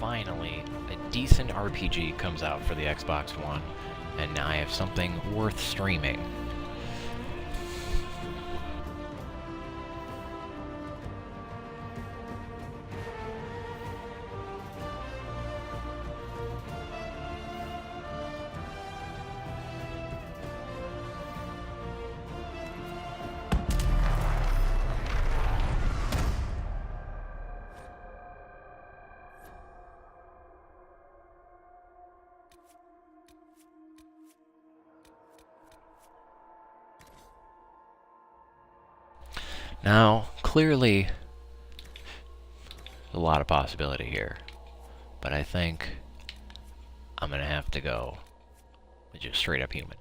finally, a decent RPG comes out for the Xbox One, and now I have something worth streaming. Now, clearly, a lot of possibility here, but I think I'm gonna have to go with just straight up human.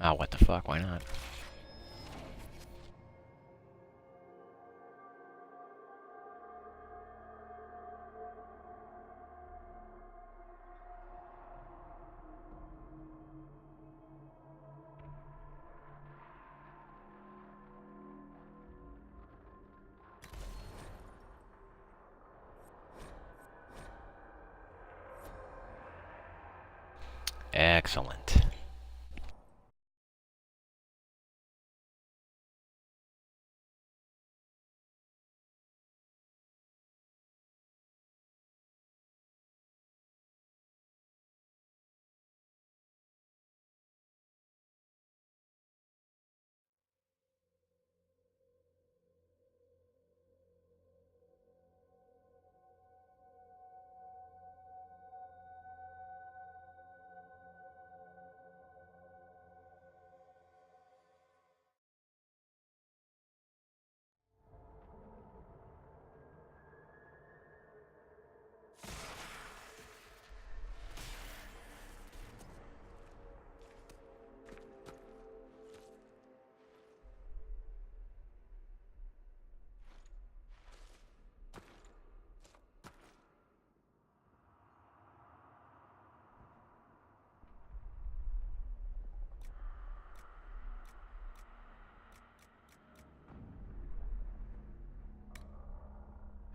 Oh, what the fuck, why not? Excellent.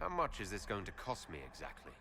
How much is this going to cost me exactly?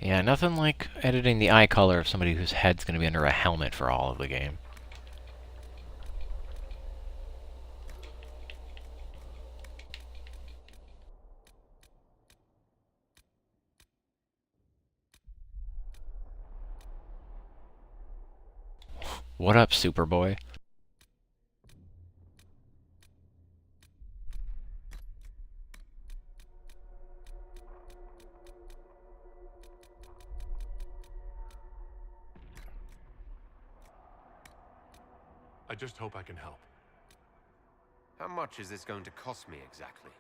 Yeah, nothing like editing the eye color of somebody whose head's gonna be under a helmet for all of the game. What up, Superboy? I just hope I can help. How much is this going to cost me exactly?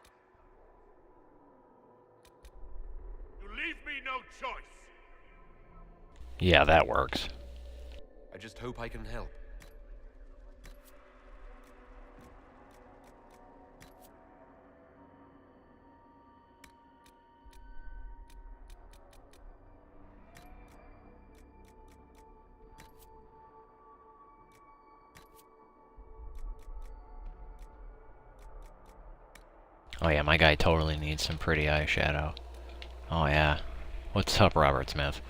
You leave me no choice! Yeah, that works. I just hope I can help. Oh yeah, my guy totally needs some pretty eyeshadow. Oh yeah. What's up, Robert Smith?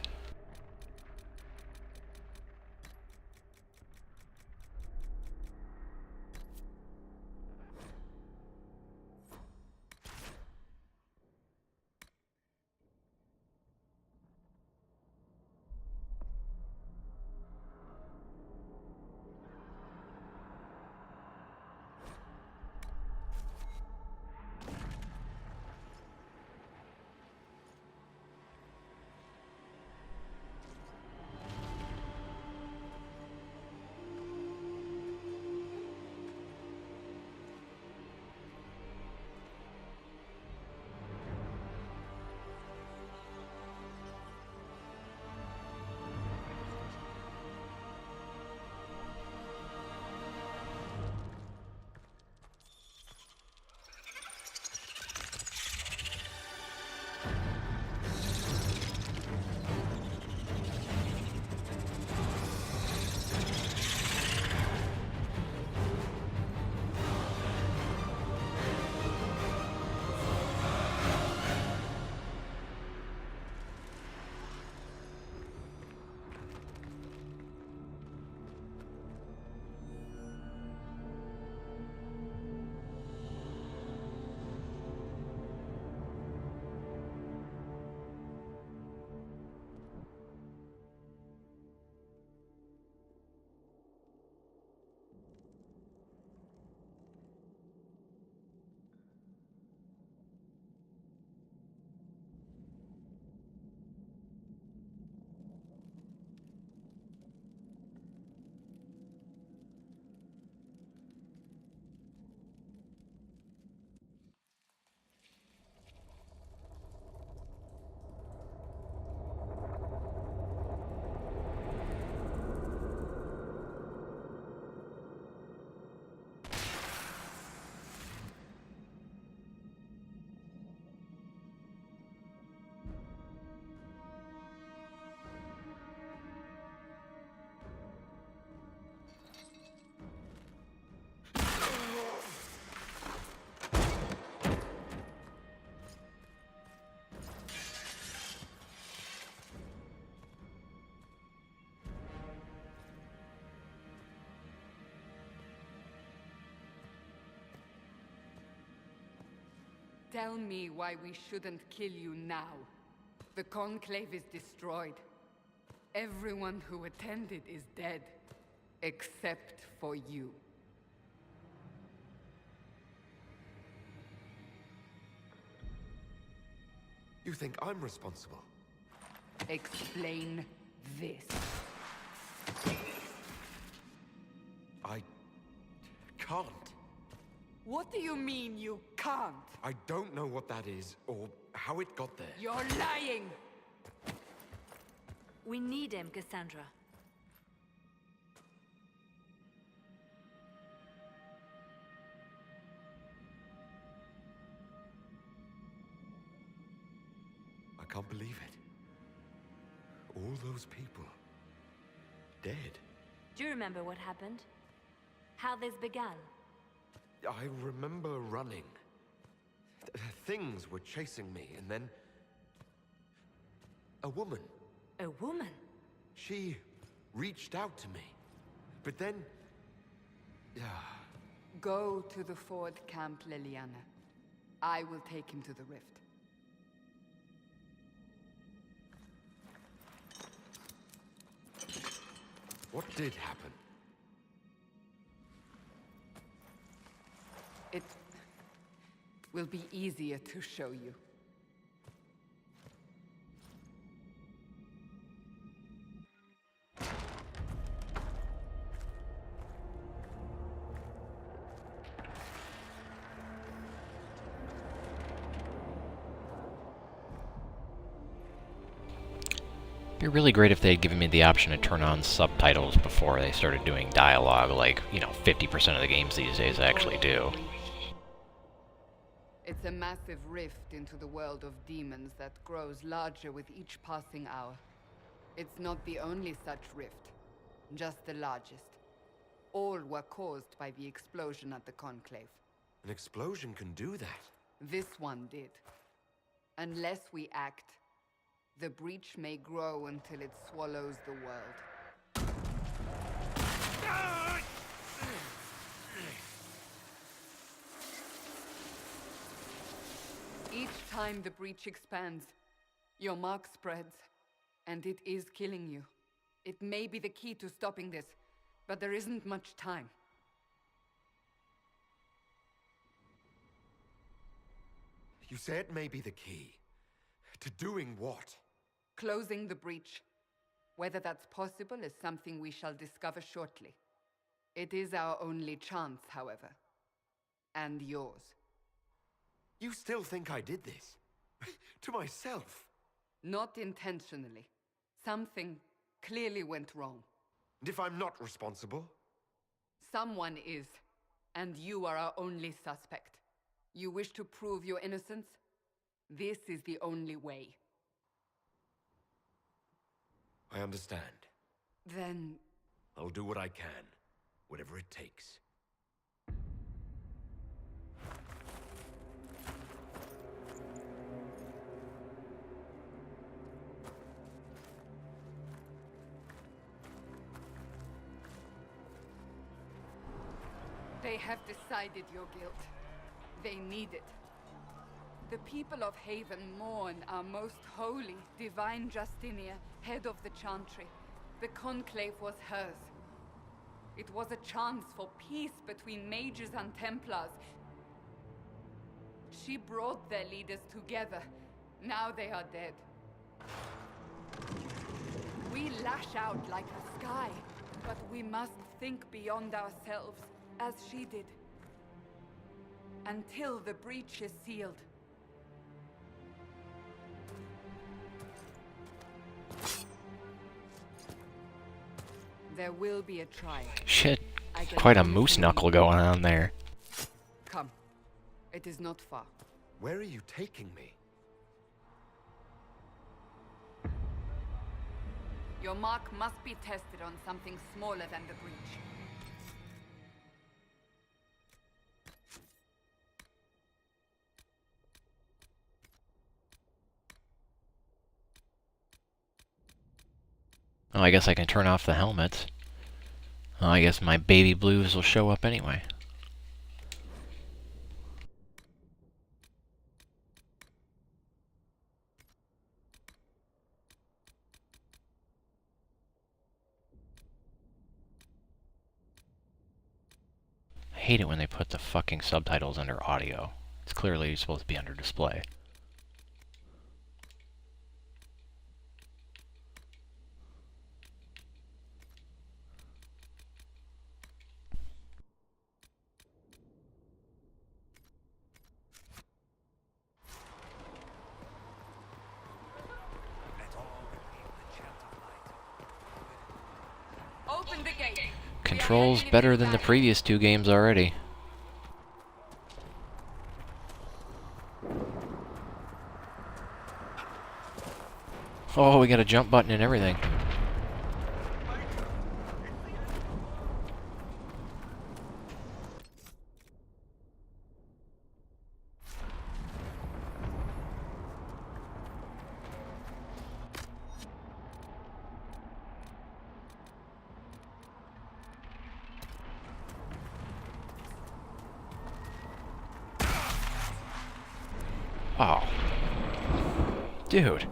tell me why we shouldn't kill you now. The Conclave is destroyed. Everyone who attended is dead. Except for you. You think I'm responsible? Explain this. I can't. What do you mean you can't? I don't know what that is, or how it got there. You're lying! We need him, Cassandra. I can't believe it. All those people. Dead. Do you remember what happened? How this began? I remember running. Things were chasing me, and then... a woman. A woman? She reached out to me. But then... Go to the Ford camp, Liliana. I will take him to the rift. What did happen? It will be easier to show you. It'd be really great if they had given me the option to turn on subtitles before they started doing dialogue, like, 50% of the games these days actually do. It's a massive rift into the world of demons that grows larger with each passing hour. It's not the only such rift, just the largest. All were caused by the explosion at the Conclave. An explosion can do that. This one did. Unless we act, the breach may grow until it swallows the world. Each time the breach expands, your mark spreads, and it is killing you. It may be the key to stopping this, but there isn't much time. You say it may be the key. To doing what? Closing the breach. Whether that's possible is something we shall discover shortly. It is our only chance, however. And yours. You still think I did this? To myself? Not intentionally. Something clearly went wrong. And if I'm not responsible? Someone is, and you are our only suspect. You wish to prove your innocence? This is the only way. I understand. Then... I'll do what I can. Whatever it takes. They have decided your guilt. They need it. The people of Haven mourn our most holy, divine Justinia, head of the Chantry. The Conclave was hers. It was a chance for peace between mages and Templars. She brought their leaders together. Now they are dead. We lash out like the sky, but we must think beyond ourselves, as she did. Until the breach is sealed. There will be a trial. Shit, quite a moose knuckle going on there. Come. It is not far. Where are you taking me? Your mark must be tested on something smaller than the breach. Oh, I guess I can turn off the helmets. Oh, I guess my baby blues will show up anyway. hate it when they put the fucking subtitles under audio. It's clearly supposed to be under display. Open the gate. Controls better than the previous 2 games already. Oh, we got a jump button and everything. Oh. Dude.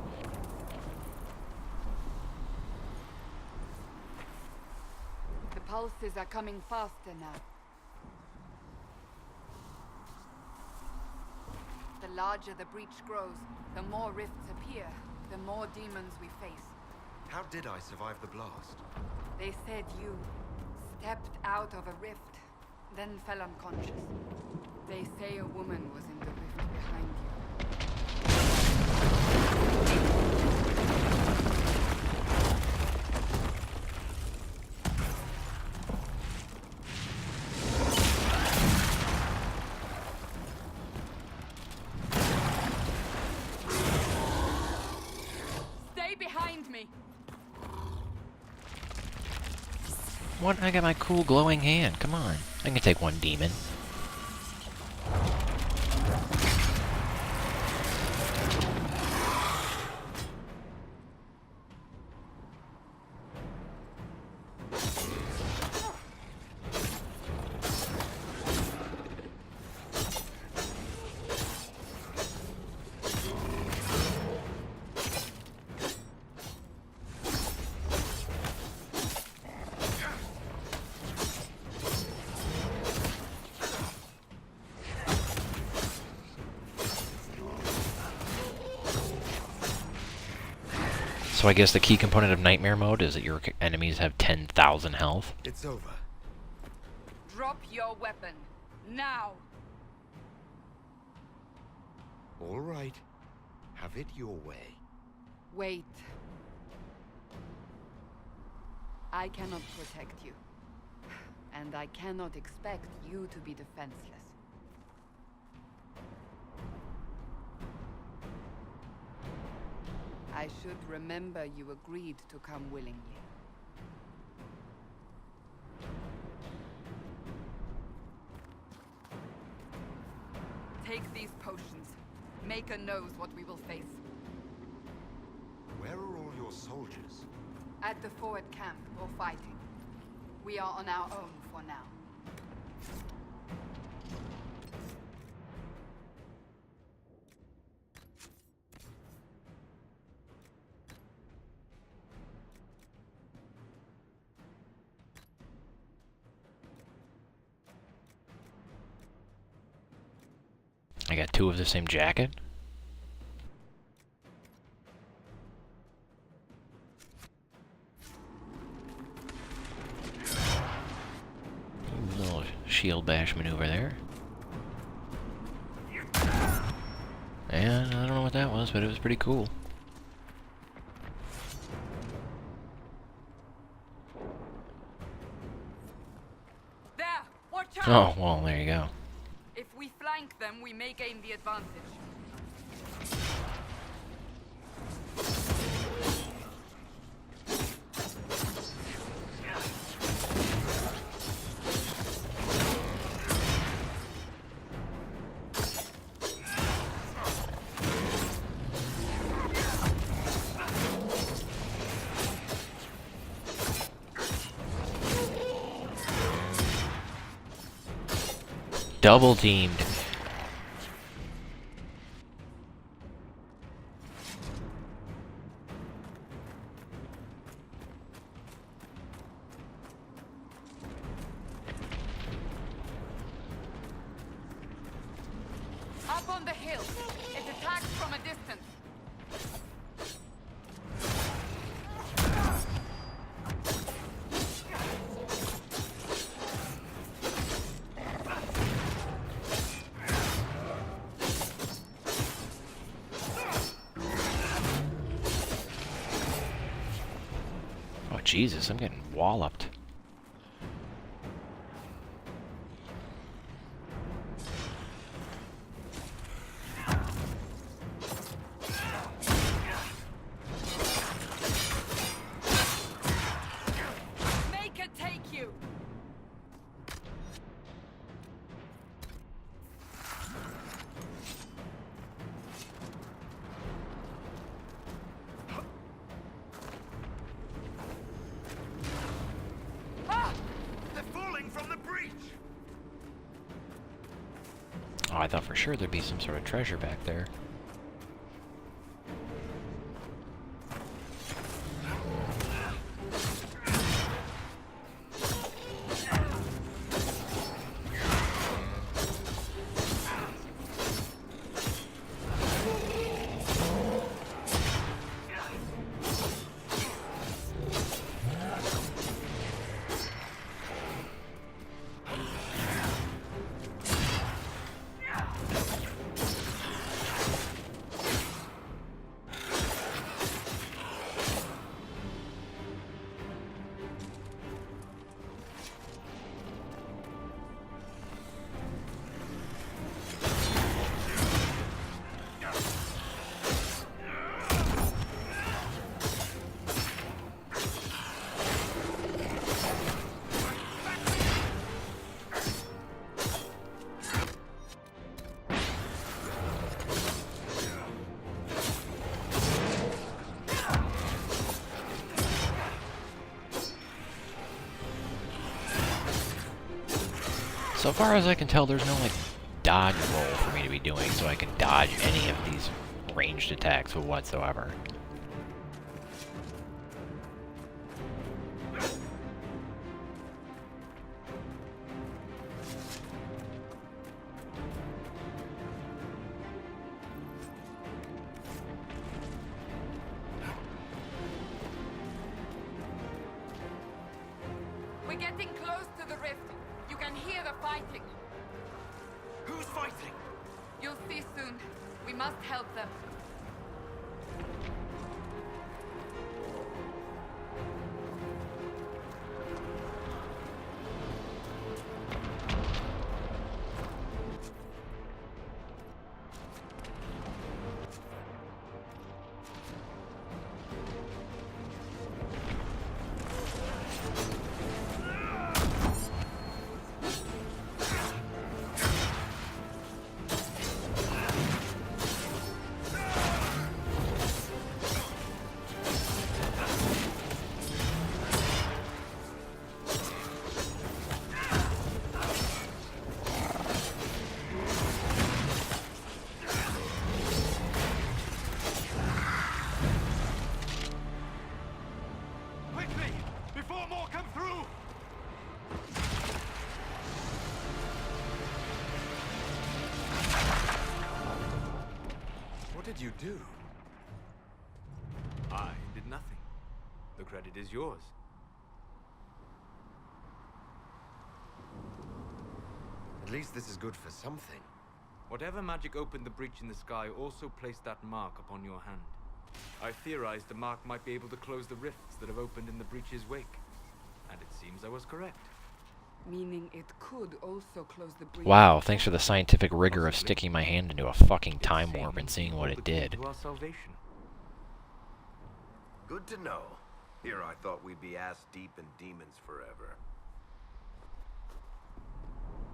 The pulses are coming faster now. The larger the breach grows, the more rifts appear, the more demons we face. How did I survive the blast? They said you stepped out of a rift, then fell unconscious. They say a woman was in the rift behind you. Stay behind me! What? I got my cool glowing hand. Come on. I can take one demon. So I guess the key component of Nightmare Mode is that your enemies have 10,000 health. It's over. Drop your weapon. Now! All right. Have it your way. Wait. I cannot protect you. And I cannot expect you to be defenseless. I should remember you agreed to come willingly. Take these potions. Maker knows what we will face. Where are all your soldiers? At the forward camp, or fighting. We are on our own for now. I got 2 of the same jacket. Ooh, little shield bash maneuver there. And I don't know what that was, but it was pretty cool. There! Watch out! Oh, well, there you go. If we flank them, we may gain the advantage. Double teamed. Up on the hill. It attacks from a distance. Oh, Jesus, I'm getting walloped. Make it take you. They're falling from the breach! Oh, I thought for sure there'd be some sort of treasure back there. So far as I can tell, there's no, like, dodge roll for me to be doing, so I can dodge any of these ranged attacks whatsoever. We're getting close to the rift. You can hear the fighting. Who's fighting? You'll see soon. We must help them. Quickly! Before more come through! What did you do? I did nothing. The credit is yours. At least this is good for something. Whatever magic opened the breach in the sky also placed that mark upon your hand. I theorized the mark might be able to close the rifts that have opened in the breach's wake. And it seems I was correct. Meaning it could also close the breach. Wow, thanks for the scientific rigor of sticking my hand into a fucking time It's warp and saying seeing what the it key did. to our salvation. Good to know. Here I thought we'd be ass deep in demons forever.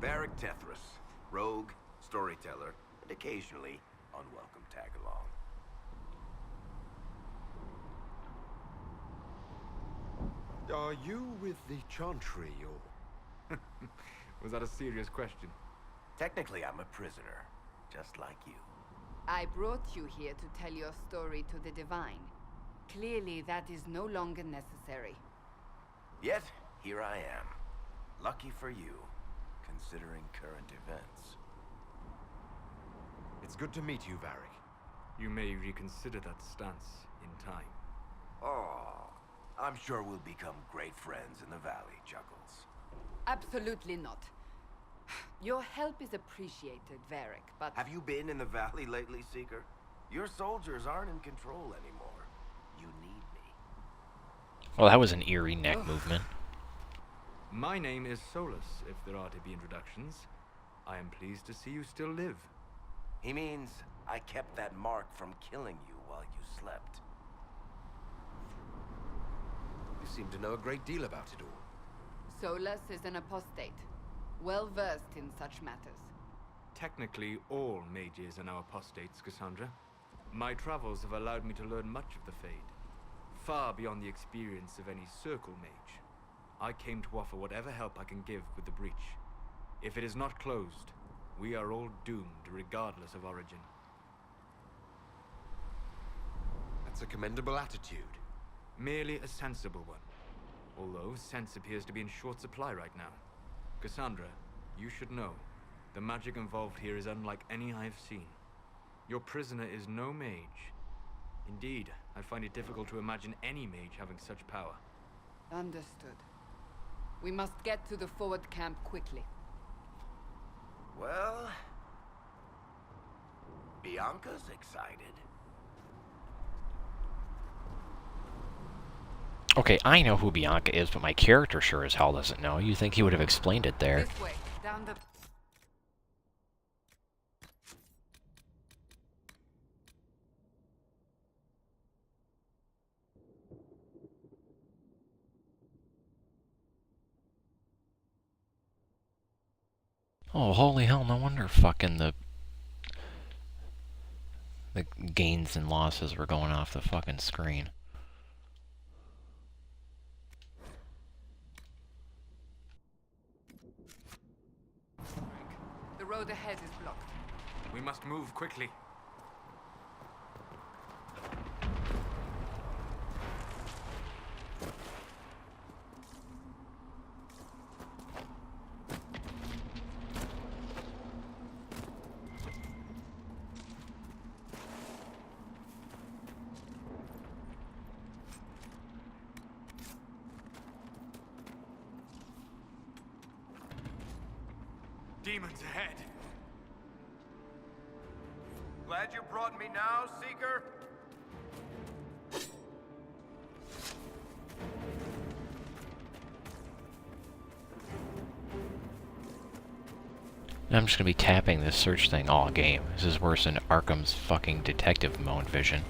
Varric Tethras, rogue, storyteller, and occasionally unwelcome tag-along. Are you with the Chantry, or... Was that a serious question? Technically, I'm a prisoner, just like you. I brought you here to tell your story to the Divine. Clearly, that is no longer necessary. Yet, here I am. Lucky for you, considering current events. It's good to meet you, Varric. You may reconsider that stance in time. Oh, I'm sure we'll become great friends in the valley, Chuckles. Absolutely not. Your help is appreciated, Varric, but... Have you been in the valley lately, Seeker? Your soldiers aren't in control anymore. You need me. Well, that was an eerie neck movement. My name is Solus, if there are to be introductions. I am pleased to see you still live. He means I kept that mark from killing you while you slept. You seem to know a great deal about it all. Solus is an apostate, well-versed in such matters. Technically, all mages are now apostates, Cassandra. My travels have allowed me to learn much of the Fade, far beyond the experience of any circle mage. I came to offer whatever help I can give with the breach. If it is not closed, we are all doomed regardless of origin. That's a commendable attitude. Merely a sensible one. Although sense appears to be in short supply right now. Cassandra, you should know, the magic involved here is unlike any I've seen. Your prisoner is no mage. Indeed, I find it difficult to imagine any mage having such power. Understood. We must get to the forward camp quickly. Well, Bianca's excited. Okay, I know who Bianca is, but my character sure as hell doesn't know. You think he would have explained it there. This way, down the... Oh, holy hell, no wonder fucking the gains and losses were going off the fucking screen. The road ahead is blocked. We must move quickly. Demons ahead. Glad you brought me now, Seeker? I'm just gonna be tapping this search thing all game. This is worse than Arkham's fucking detective mode vision.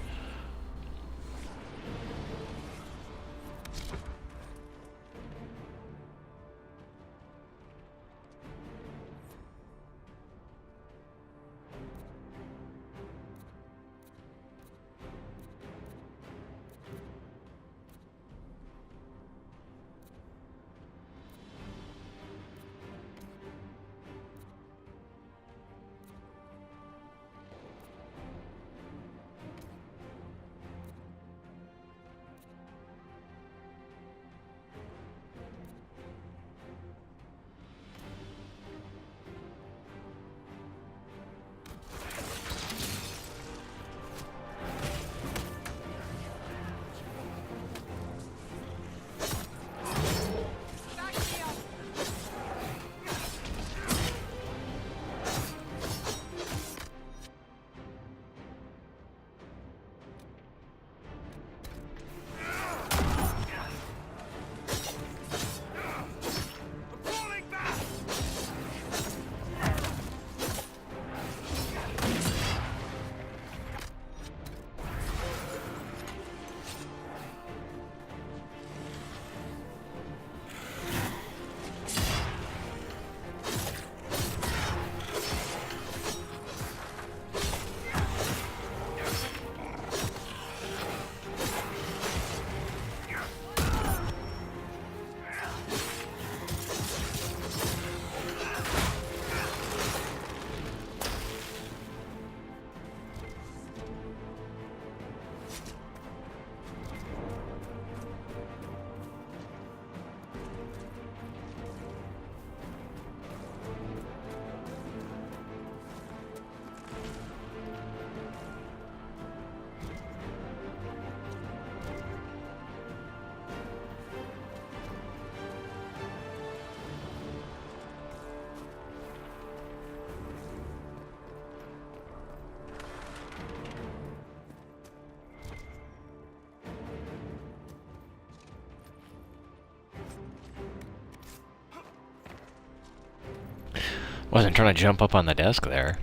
Wasn't trying to jump up on the desk there.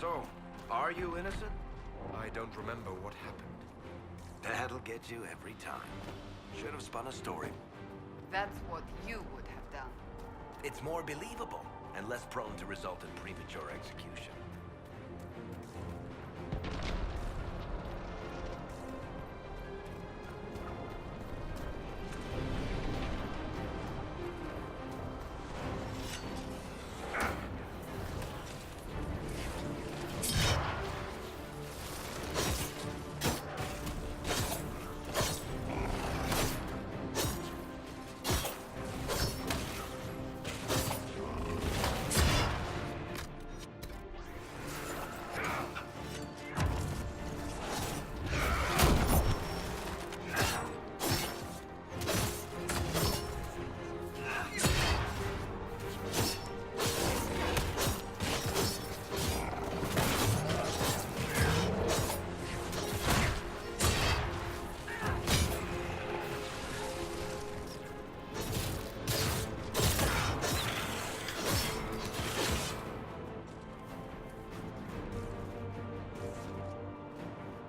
So, are you innocent? I don't remember what happened. That'll get you every time. Should have spun a story. That's what you would have done. It's more believable and less prone to result in premature execution.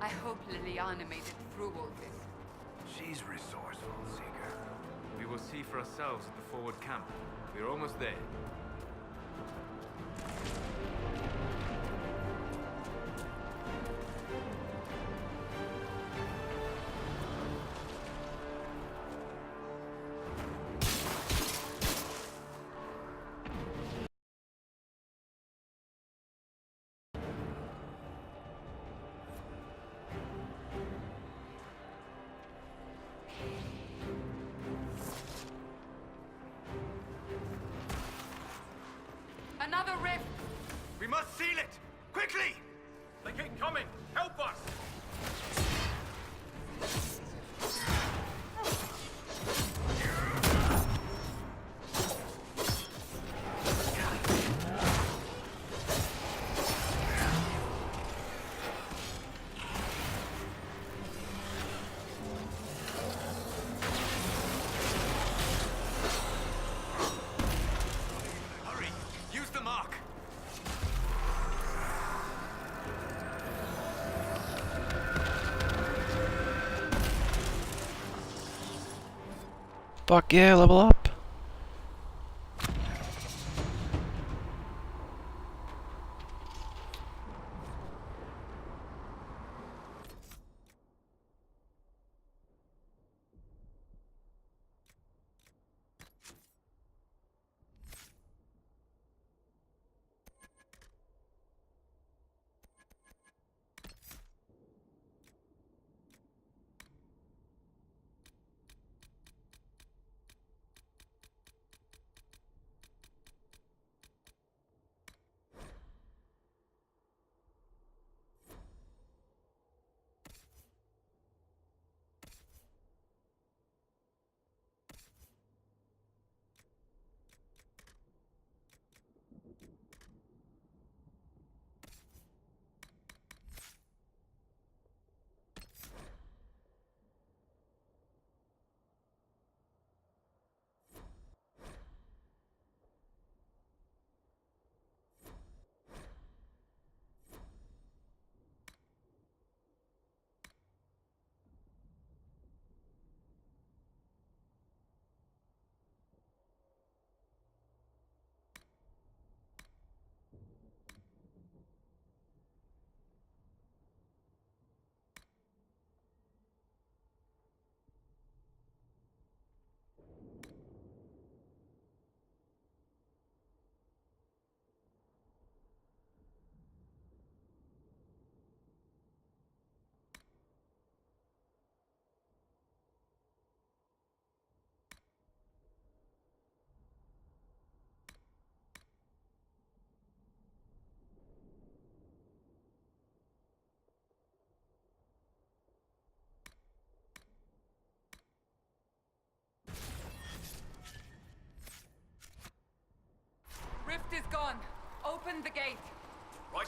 I hope Liliana made it through all this. She's resourceful, Seeker. We will see for ourselves at the forward camp. We're almost there. Another rift! We must seal it! Quickly! They keep coming! Help us! Hurry! Use the mark! Fuck yeah, level up!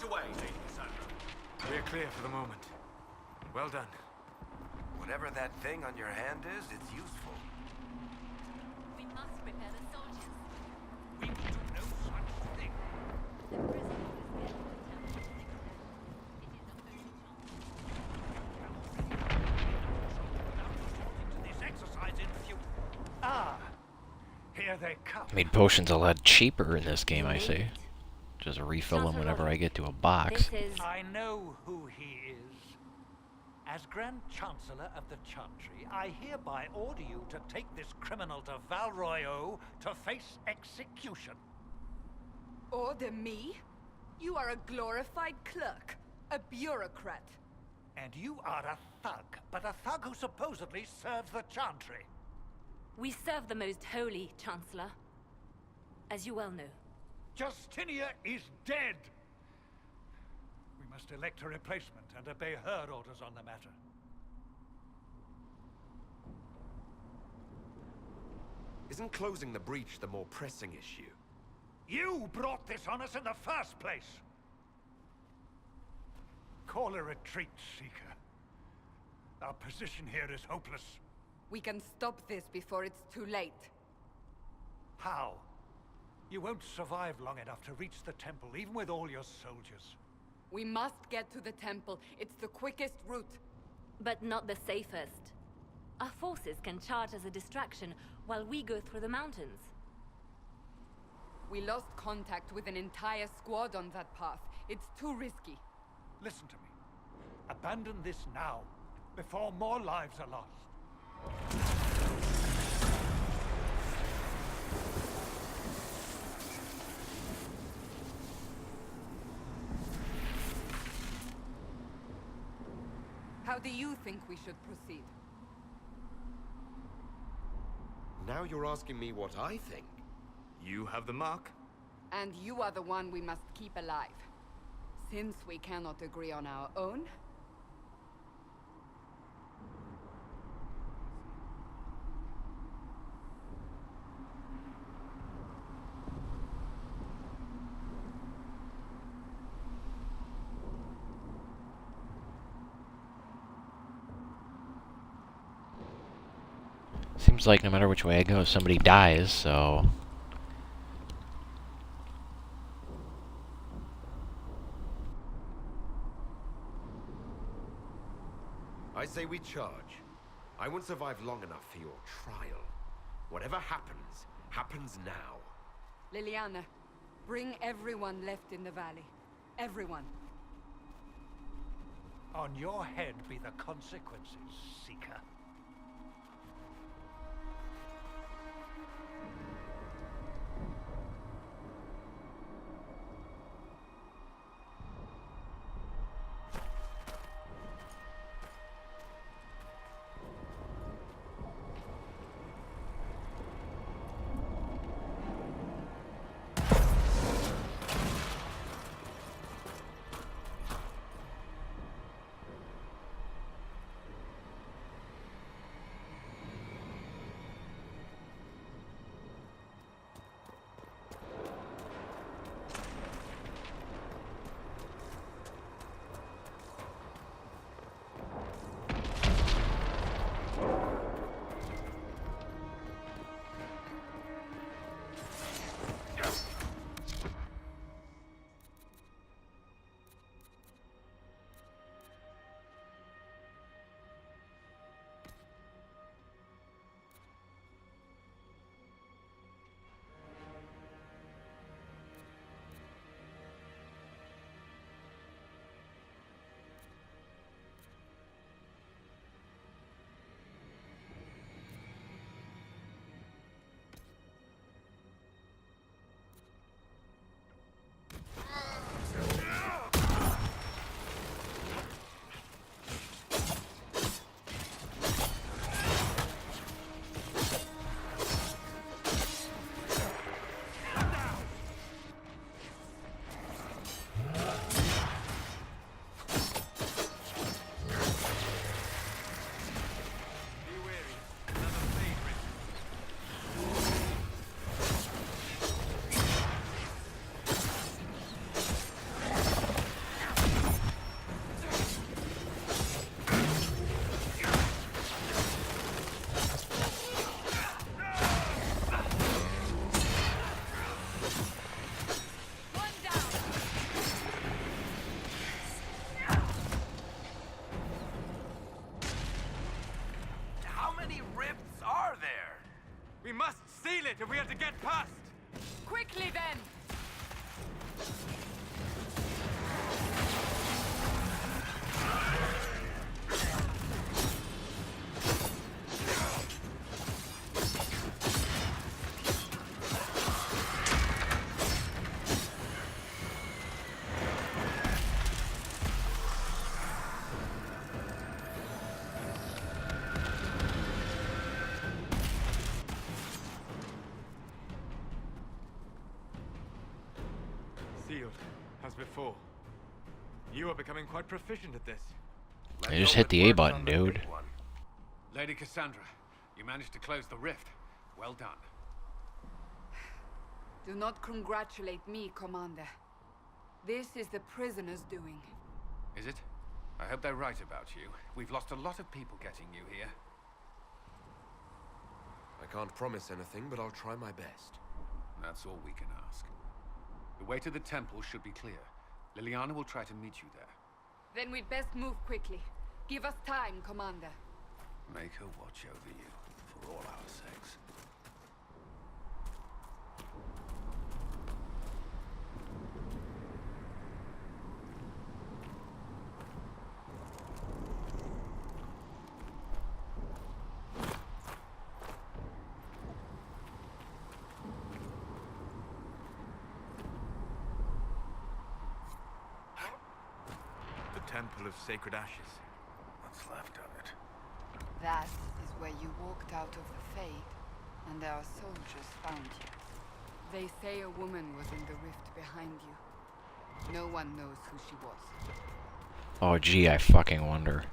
away, Lady Cassandra. We're clear for the moment. Well done. Whatever that thing on your hand is, it's useful. We must prepare the soldiers. We can do no such thing. The prison is getting the temple declared. It is a holy chance. To this exercise in future. Ah, here they come. Made potions a lot cheaper in this game, I see. Just refill them whenever I get to a box. This is... I know who he is. As Grand Chancellor of the Chantry, I hereby order you to take this criminal to Valroyo to face execution. Order me? You are a glorified clerk, a bureaucrat. And you are a thug, but a thug who supposedly serves the Chantry. We serve the most holy, Chancellor. As you well know. Justinia is dead! We must elect a replacement and obey her orders on the matter. Isn't closing the breach the more pressing issue? You brought this on us in the first place! Call a retreat, Seeker. Our position here is hopeless. We can stop this before it's too late. How? You won't survive long enough to reach the temple, even with all your soldiers. We must get to the temple. It's the quickest route. But not the safest. Our forces can charge as a distraction while we go through the mountains. We lost contact with an entire squad on that path. It's too risky. Listen to me. Abandon this now, before more lives are lost. How do you think we should proceed? Now you're asking me what I think. You have the mark. And you are the one we must keep alive. Since we cannot agree on our own, Seems like no matter which way I go, somebody dies, so... I say we charge. I won't survive long enough for your trial. Whatever happens, happens now. Liliana, bring everyone left in the valley. Everyone. On your head be the consequences, Seeker. must seal it if we are to get past! Quickly then! Sealed, as before. You are becoming quite proficient at this. I just hit the A button, dude. Lady Cassandra, you managed to close the rift. Well done. Do not congratulate me, Commander. This is the prisoner's doing. Is it? I hope they're right about you. We've lost a lot of people getting you here. I can't promise anything, but I'll try my best. That's all we can ask. The way to the temple should be clear. Liliana will try to meet you there. Then we'd best move quickly. Give us time, Commander. Make her watch over you, for all our sakes. Temple of Sacred Ashes. What's left of it? That is where you walked out of the Fade, and our soldiers found you. They say a woman was in the rift behind you. No one knows who she was. Oh gee, I fucking wonder.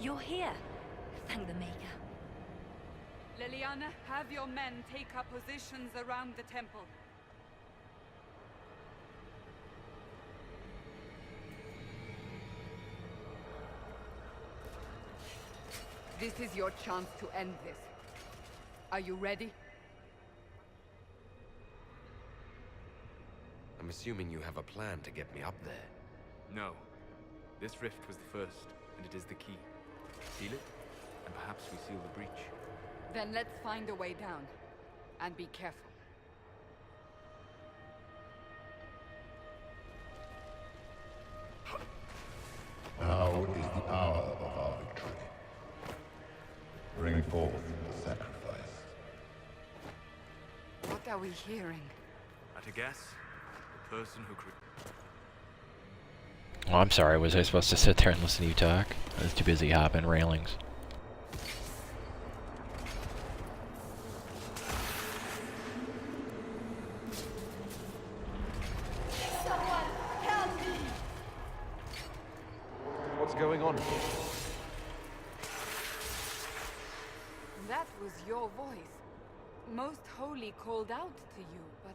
You're here. Thank the Maker. Liliana, have your men take up positions around the temple. This is your chance to end this. Are you ready? I'm assuming you have a plan to get me up there. No. This rift was the first, and it is the key. Seal it, and perhaps we seal the breach. Then let's find a way down. And be careful. Now is the hour of our victory. Bring forth the sacrifice. What are we hearing? At a guess, the person who Oh, I'm sorry, was I supposed to sit there and listen to you talk? I was too busy hopping railings. Someone help me! What's going on here? That was your voice. Most Holy called out to you, but...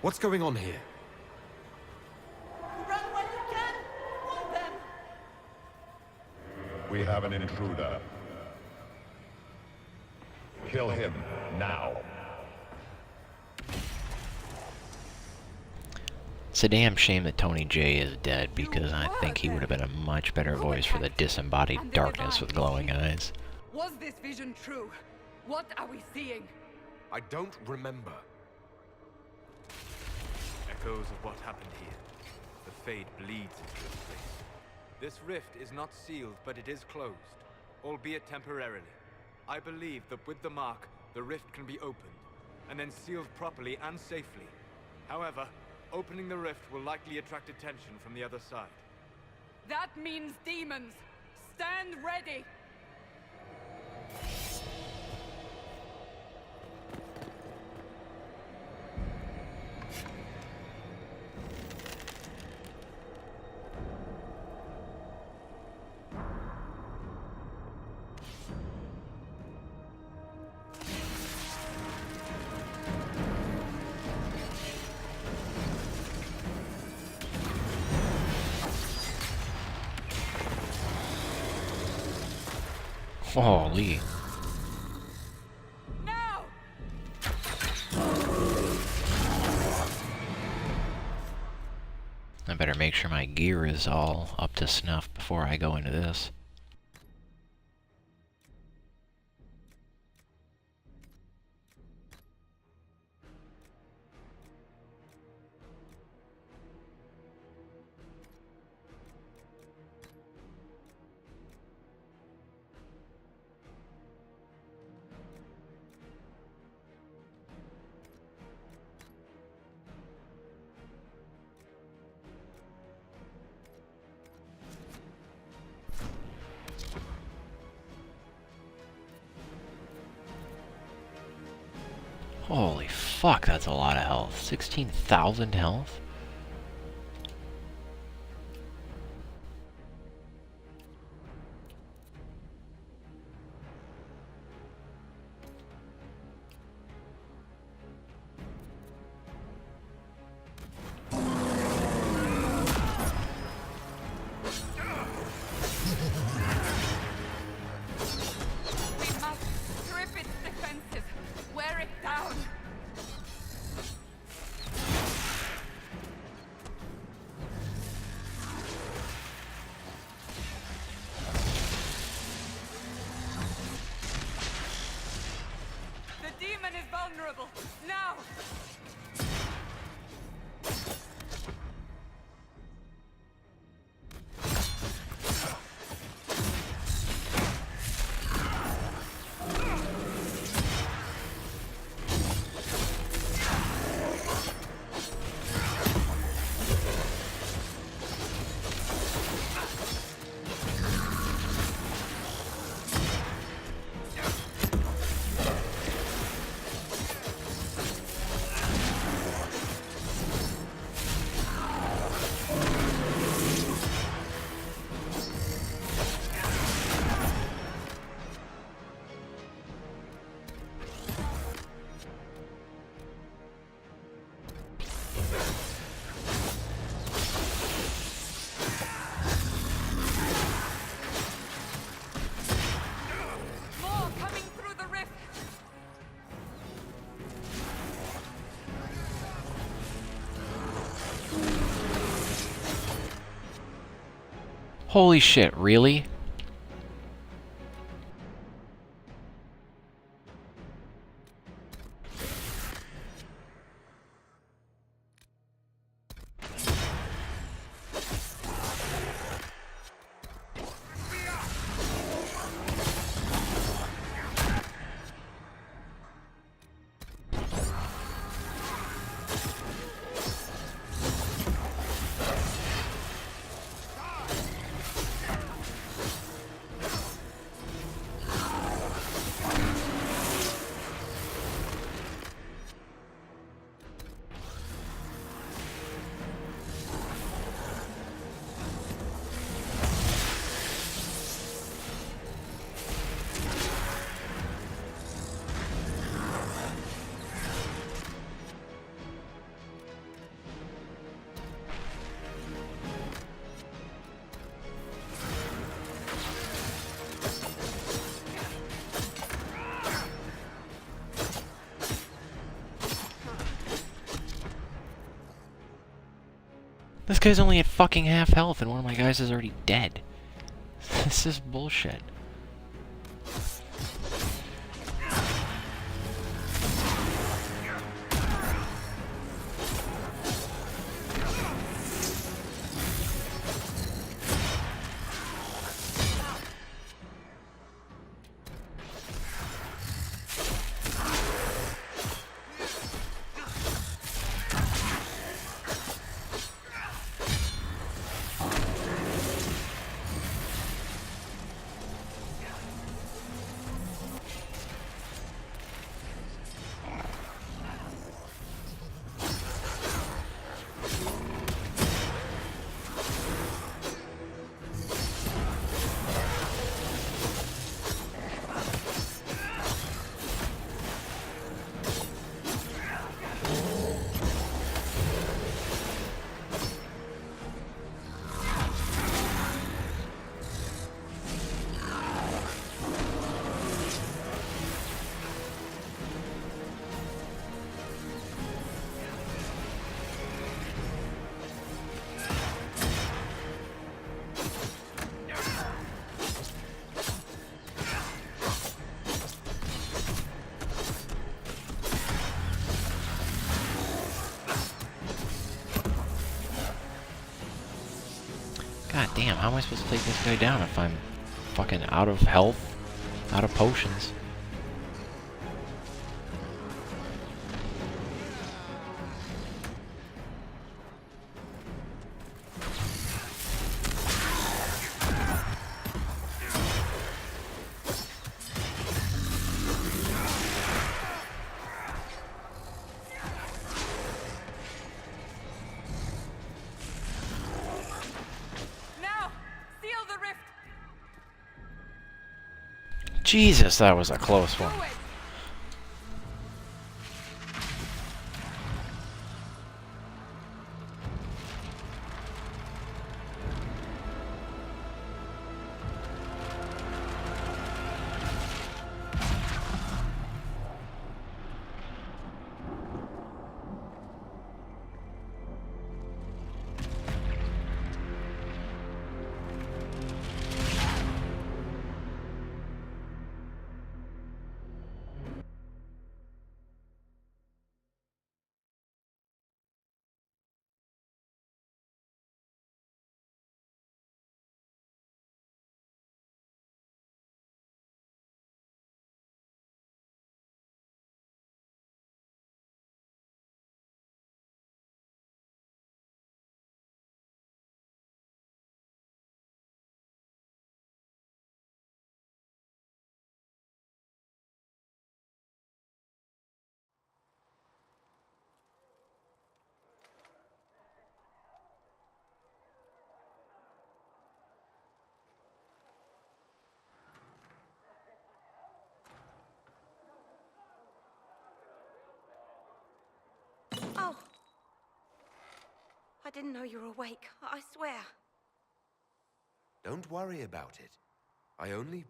What's going on here? Run when you can! Hold them! We have an intruder. Kill him now. It's a damn shame that Tony J is dead, because I think he would have been a much better voice for the disembodied darkness with glowing eyes. Was this vision true? What are we seeing? I don't remember. echoes of what happened here. The Fade bleeds into this place. This rift is not sealed, but it is closed, albeit temporarily. I believe that with the mark, the rift can be opened, and then sealed properly and safely. However, opening the rift will likely attract attention from the other side. That means demons! Stand ready! Holy. Now! I better make sure my gear is all up to snuff before I go into this. Holy fuck, that's a lot of health. 16,000 health? We must strip its defenses! Wear it down! The demon is vulnerable! Now! More coming through the rift! Holy shit, really? This guy's only at fucking half health and one of my guys is already dead. This is bullshit. God damn, how am I supposed to take this guy down if I'm fucking out of health, out of potions? Jesus, that was a close one. Oh! I didn't know you were awake, I swear. Don't worry about it. I only...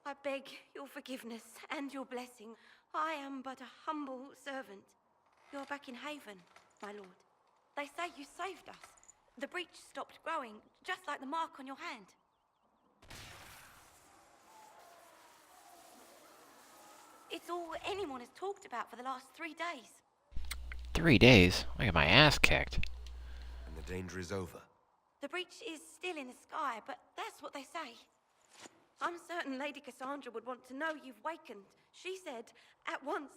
I beg your forgiveness and your blessing. I am but a humble servant. You're back in Haven, my lord. They say you saved us. The breach stopped growing, just like the mark on your hand. It's all anyone has talked about for the last 3 days. 3 days? I got my ass kicked. And the danger is over. The breach is still in the sky, but that's what they say. I'm certain Lady Cassandra would want to know you've wakened. She said, at once.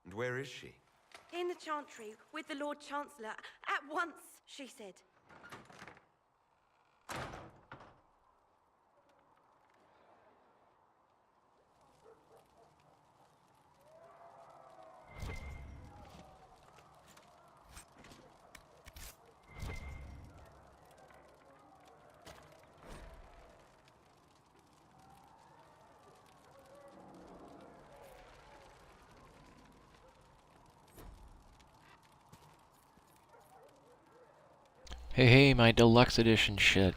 And where is she? In the Chantry, with the Lord Chancellor. At once, she said. Hey, hey, my deluxe edition shit.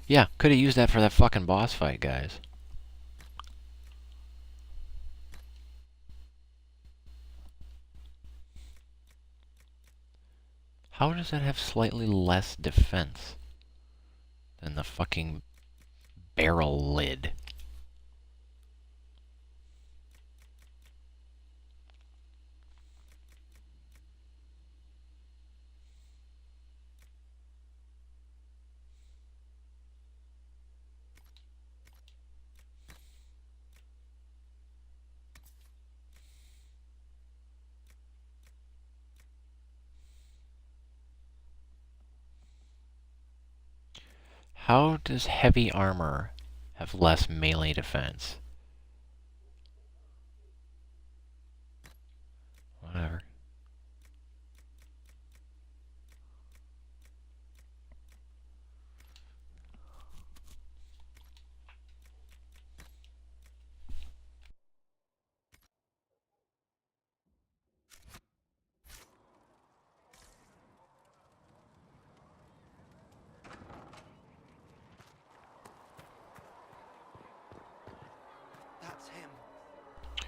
Yeah, could have used that for that fucking boss fight, guys. How does that have slightly less defense than the fucking barrel lid? How does heavy armor have less melee defense? Whatever. That's him.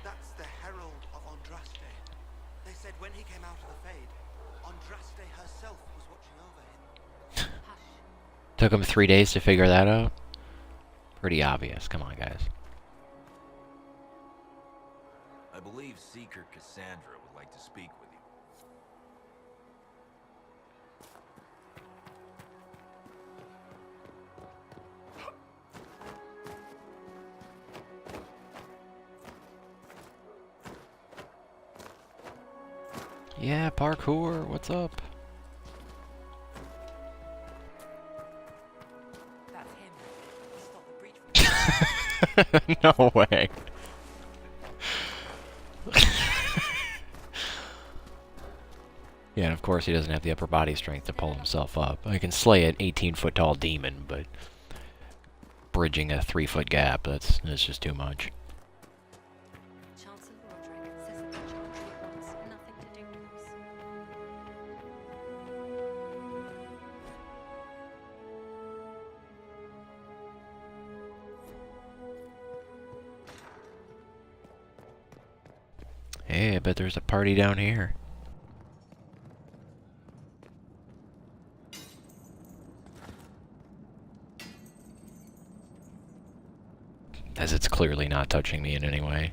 That's the Herald of Andraste. They said when he came out of the Fade, Andraste herself was watching over him. Took him 3 days to figure that out? Pretty obvious. Come on, guys. I believe Seeker Cassandra would like to speak with you. Yeah, parkour, what's up? That's him. Stop the breach from No way. Yeah, and of course he doesn't have the upper body strength to pull himself up. I can slay an 18-foot tall demon, but bridging a 3-foot gap, that's just too much. Chancellor Roderick says that the Chantry wants nothing to do with us. Hey, I bet there's a party down here. As it's clearly not touching me in any way.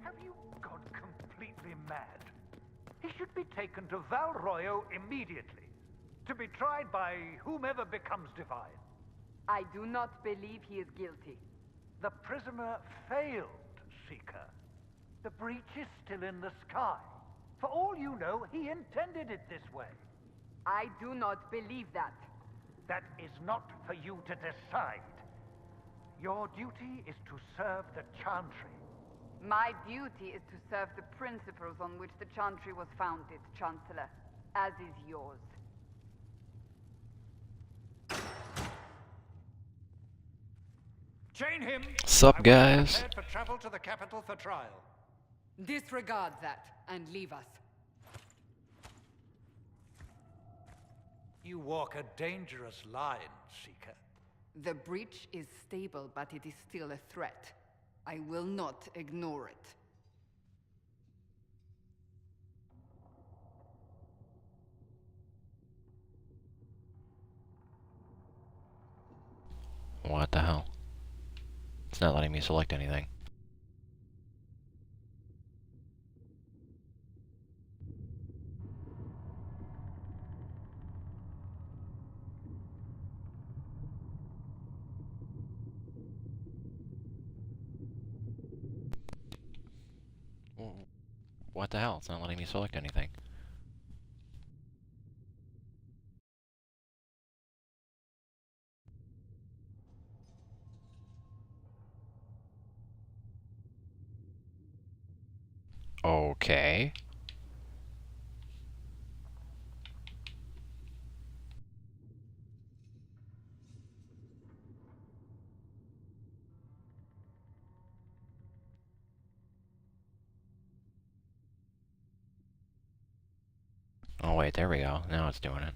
Have you gone completely mad? He should be taken to Val Royo immediately, to be tried by whomever becomes divine. I do not believe he is guilty. The prisoner failed, Seeker. The breach is still in the sky. For all you know, he intended it this way. I do not believe that. That is not for you to decide. Your duty is to serve the Chantry. My duty is to serve the principles on which the Chantry was founded, Chancellor, as is yours. Chain him. Sup, guys? Prepared for travel to the capital for trial. Disregard that and leave us. You walk a dangerous line, Seeker. The breach is stable, but it is still a threat. I will not ignore it. What the hell? It's not letting me select anything. What the hell? It's not letting me select anything. Okay. Oh wait, there we go. Now it's doing it.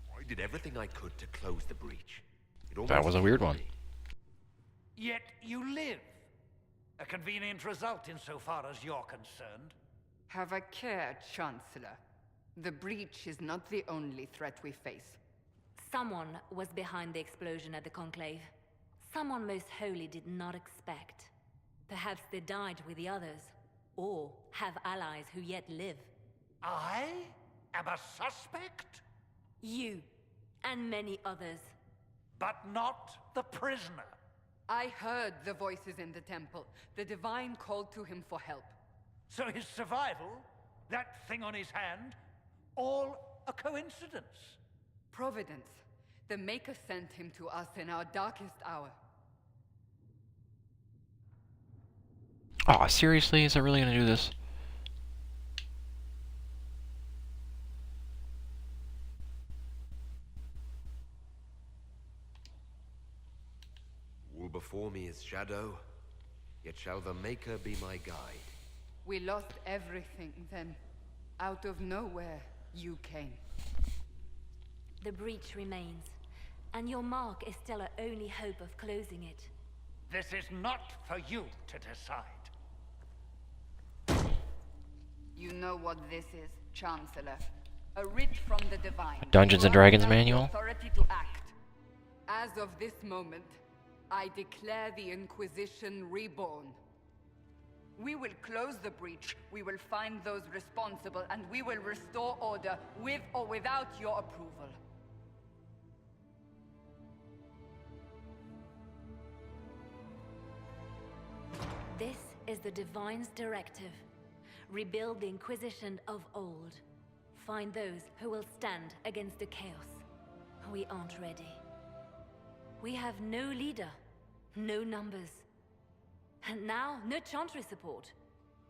Why did everything I could to close the breach. It That almost was a weird killed one. me. Yet you live. A convenient result insofar as you're concerned. Have a care, Chancellor. The breach is not the only threat we face. Someone was behind the explosion at the Conclave. Someone most holy did not expect. Perhaps they died with the others, or have allies who yet live. I am a suspect? You, and many others. But not the prisoner. I heard the voices in the temple. The Divine called to him for help. So his survival, that thing on his hand, all a coincidence. Providence. The Maker sent him to us in our darkest hour. Aw, seriously? Is it really gonna do this? All before me is shadow, yet shall the Maker be my guide. We lost everything then. Out of nowhere, you came. The breach remains, and your mark is still our only hope of closing it. This is not for you to decide. You know what this is, Chancellor. A writ from the Divine. Dungeons and Dragons manual? Authority to act. As of this moment, I declare the Inquisition reborn. We will close the breach, we will find those responsible, and we will restore order with or without your approval. This is the Divine's directive. Rebuild the Inquisition of old. Find those who will stand against the chaos. We aren't ready. We have no leader, no numbers. And now, no Chantry support.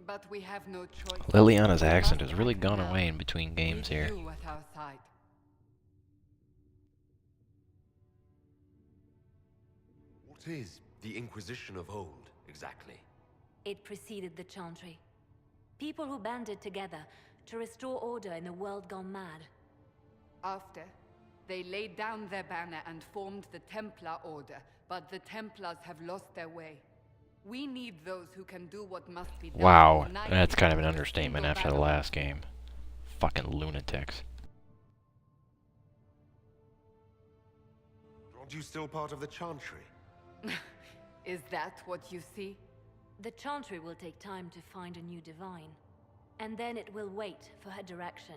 But we have no choice. Liliana's We accent must has really act gone now, away in between games with here. you at our side. What is the Inquisition of old, exactly? It preceded the Chantry. People who banded together to restore order in a world gone mad. After, they laid down their banner and formed the Templar Order, but the Templars have lost their way. We need those who can do what must be done. Wow, united that's kind of an under a understatement single after the banner. last game. Fucking lunatics. Aren't you still part of the Chantry? Is that what you see? The Chantry will take time to find a new Divine. And then it will wait for her direction.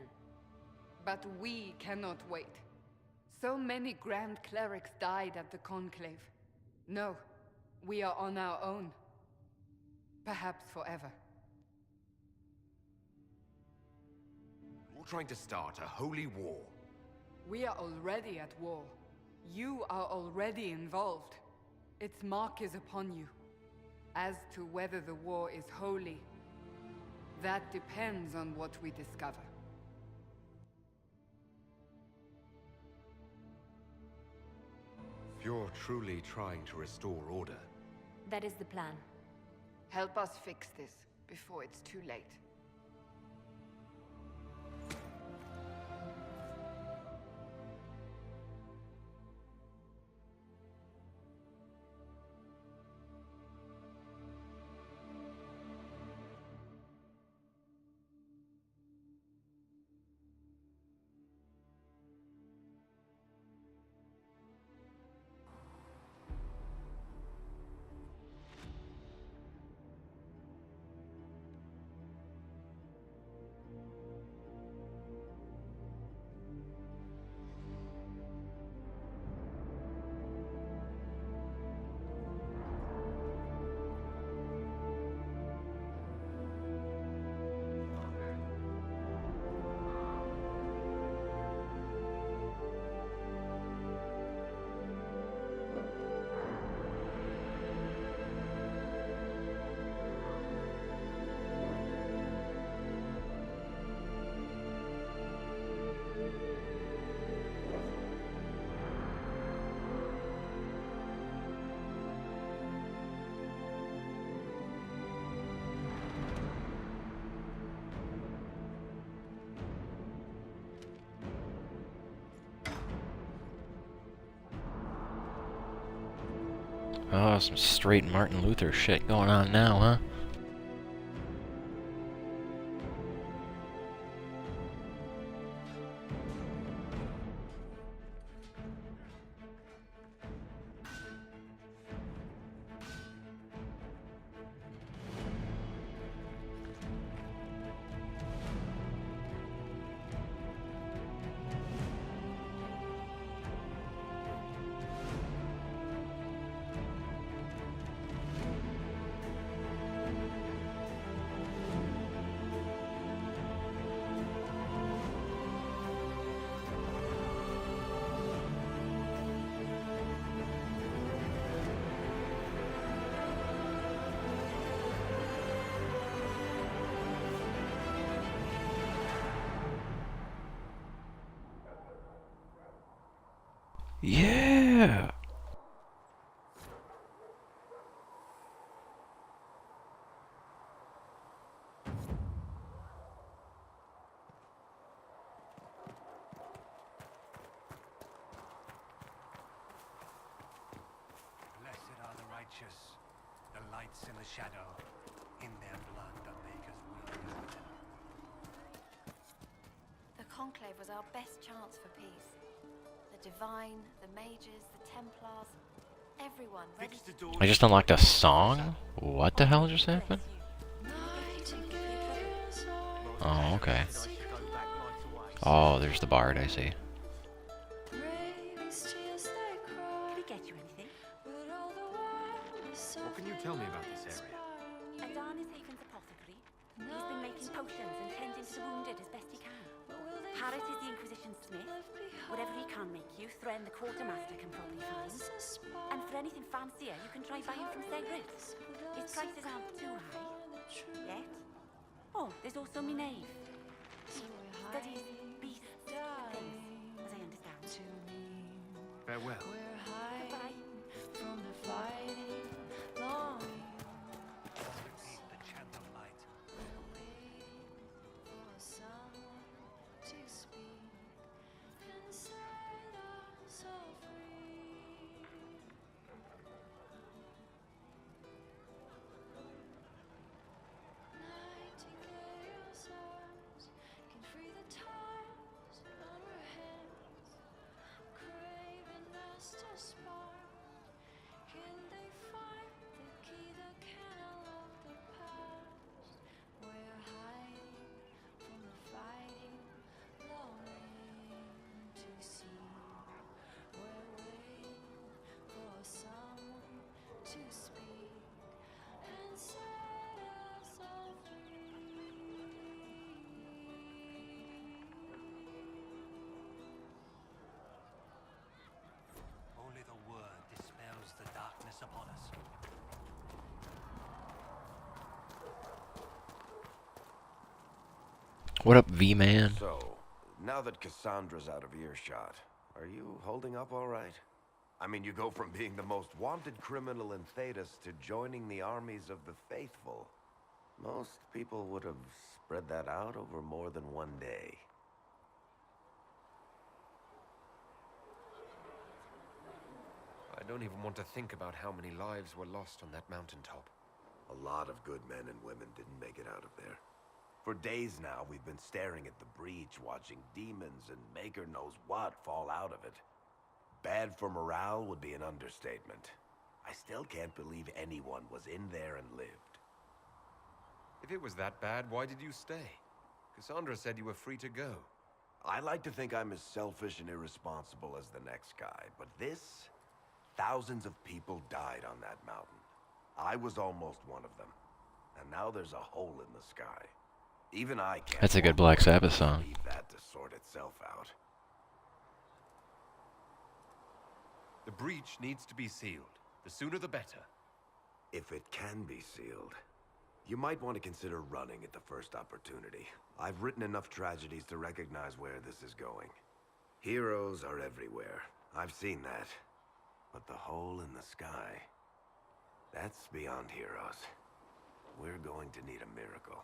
But we cannot wait. So many Grand Clerics died at the Conclave. No, we are on our own. Perhaps forever. You're trying to start a holy war. We are already at war. You are already involved. Its mark is upon you. As to whether the war is holy, that depends on what we discover. If you're truly trying to restore order, That is the plan. Help us fix this before it's too late. Oh, some straight Martin Luther shit going on now, huh? Yeah! Blessed are the righteous, the lights in the shadow, in their blood the makers will. The Conclave was our best chance for peace. The Divine, the Mages, the Templars, everyone ready to... I just unlocked a song? What the hell just happened? Oh, okay. Oh, there's the bard, I see. Can we get you anything? What can you tell me about this area? Adarna's Haven's apothecary. He's been making potions and tending to the wounded as best he can. Harris is the Inquisition smith. Whatever he can make you, Thren the quartermaster can probably find. And for anything fancier, you can try buying from Segrid. His prices aren't too high. Yet. Oh, there's also my knave. He studies beasts and things, as I understand. Farewell. Goodbye. Repeat the chant of light. Only the word dispels the darkness upon us. What up, V-Man? So, now that Cassandra's out of earshot, are you holding up all right? I mean, you go from being the most wanted criminal in Thedas to joining the armies of the faithful. Most people would have spread that out over more than one day. I don't even want to think about how many lives were lost on that mountaintop. A lot of good men and women didn't make it out of there. For days now, we've been staring at the breach, watching demons and maker knows what fall out of it. Bad for morale would be an understatement. I still can't believe anyone was in there and lived. If it was that bad, why did you stay? Cassandra said you were free to go. I like to think I'm as selfish and irresponsible as the next guy, but this... Thousands of people died on that mountain. I was almost one of them. And now there's a hole in the sky. Even I can't... That's a good Black Sabbath song. ...leave that to sort itself out. The breach needs to be sealed. The sooner the better. If it can be sealed, you might want to consider running at the first opportunity. I've written enough tragedies to recognize where this is going. Heroes are everywhere. I've seen that. But the hole in the sky, that's beyond heroes. We're going to need a miracle.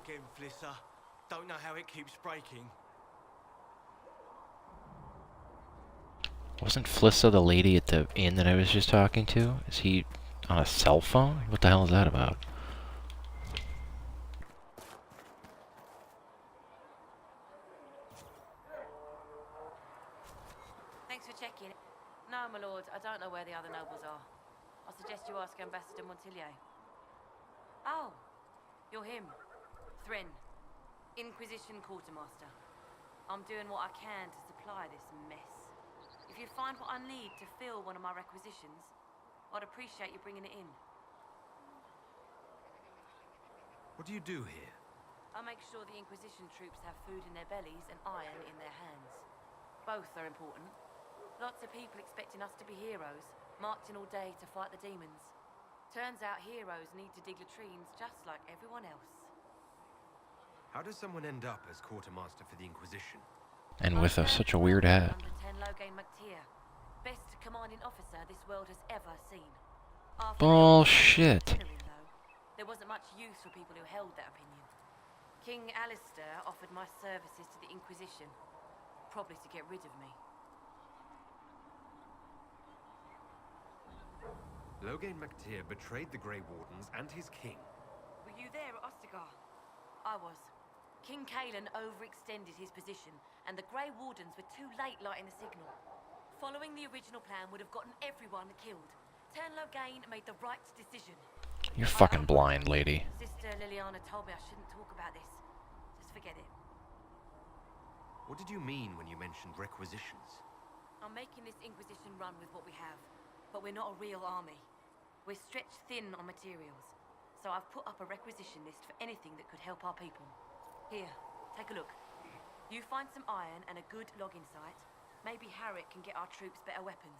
again, Flisser. Don't know how it keeps breaking. Wasn't Flissa the lady at the inn that I was just talking to? Is he on a cell phone? What the hell is that about? Thanks for checking. No, my lord, I don't know where the other nobles are. I suggest you ask Ambassador Montillier. Oh, you're him. Thren, Inquisition Quartermaster. I'm doing what I can to supply this mess. If you find what I need to fill one of my requisitions, I'd appreciate you bringing it in. What do you do here? I make sure the Inquisition troops have food in their bellies and iron in their hands. Both are important. Lots of people expecting us to be heroes, marching all day to fight the demons. Turns out heroes need to dig latrines just like everyone else. How does someone end up as quartermaster for the Inquisition? And with such a weird hat. Under best commanding officer this world has ever seen. After Bullshit. there wasn't much use for people who held that opinion. King Alistair offered my services to the Inquisition, probably to get rid of me. Loghain MacTair betrayed the Grey Wardens and his king. Were you there at Ostagar? I was. King Cailan overextended his position, and the Grey Wardens were too late lighting the signal. Following the original plan would have gotten everyone killed. Turn Loghain made the right decision. You're fucking blind, lady. Sister Liliana told me I shouldn't talk about this. Just forget it. What did you mean when you mentioned requisitions? I'm making this Inquisition run with what we have, but we're not a real army. We're stretched thin on materials, so I've put up a requisition list for anything that could help our people. Here, take a look. You find some iron and a good logging site, maybe Harriet can get our troops better weapons.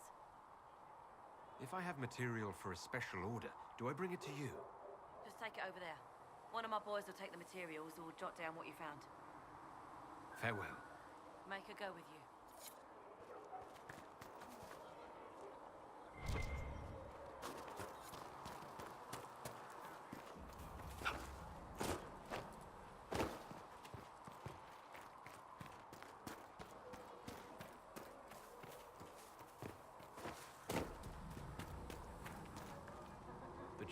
If I have material for a special order, do I bring it to you? Just take it over there. One of my boys will take the materials or jot down what you found. Farewell. Make her go with you.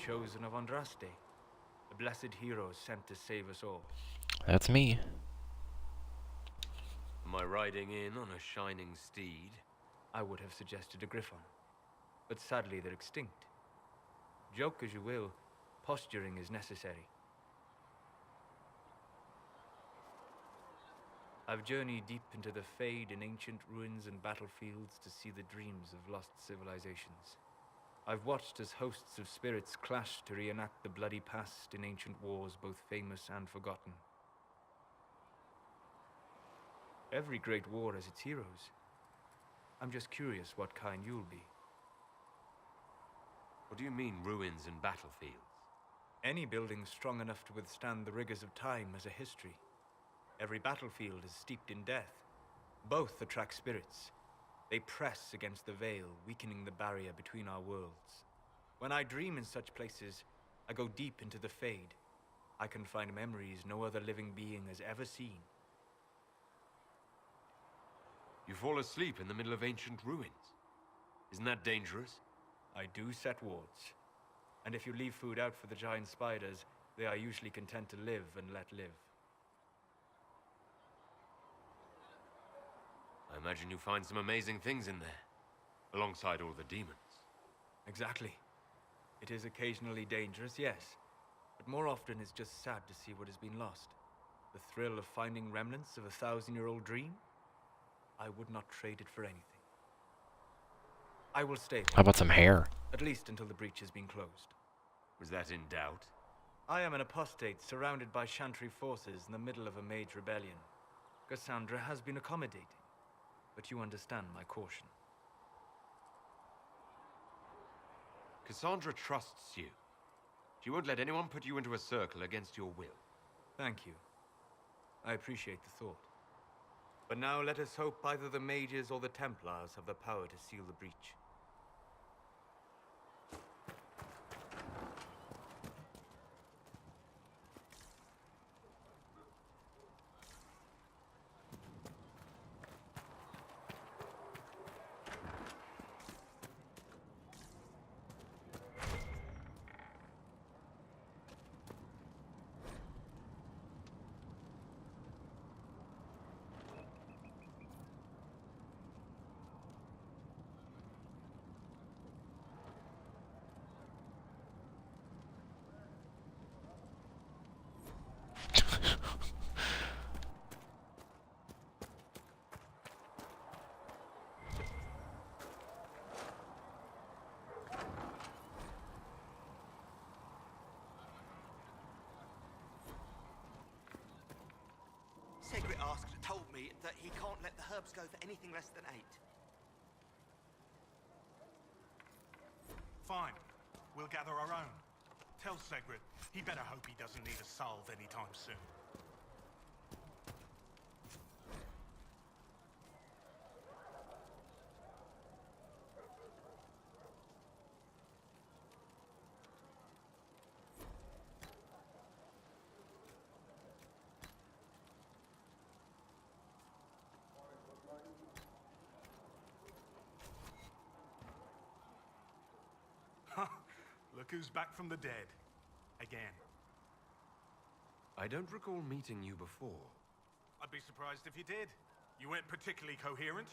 Chosen of Andraste, the blessed hero sent to save us all. That's me. Am I riding in on a shining steed? I would have suggested a griffon, but sadly they're extinct. Joke as you will, posturing is necessary. I've journeyed deep into the Fade in ancient ruins and battlefields to see the dreams of lost civilizations. I've watched as hosts of spirits clash to reenact the bloody past in ancient wars, both famous and forgotten. Every great war has its heroes. I'm just curious what kind you'll be. What do you mean, ruins and battlefields? Any building strong enough to withstand the rigors of time has a history. Every battlefield is steeped in death. Both attract spirits. They press against the veil, weakening the barrier between our worlds. When I dream in such places, I go deep into the Fade. I can find memories no other living being has ever seen. You fall asleep in the middle of ancient ruins. Isn't that dangerous? I do set wards. And if you leave food out for the giant spiders, they are usually content to live and let live. I imagine you find some amazing things in there, alongside all the demons. Exactly. It is occasionally dangerous, yes, but more often it's just sad to see what has been lost. The thrill of finding remnants of a 1,000-year-old dream? I would not trade it for anything. I will stay there. How about some hair? At least until the breach has been closed. Was that in doubt? I am an apostate surrounded by Chantry forces in the middle of a mage rebellion. Cassandra has been accommodating, but you understand my caution. Cassandra trusts you. She won't let anyone put you into a circle against your will. Thank you. I appreciate the thought. But now let us hope either the mages or the Templars have the power to seal the breach. that he can't let the herbs go for anything less than 8. Fine. We'll gather our own. Tell Segrid he better hope he doesn't need a salve anytime soon. Look who's back from the dead. Again. I don't recall meeting you before. I'd be surprised if you did. You weren't particularly coherent.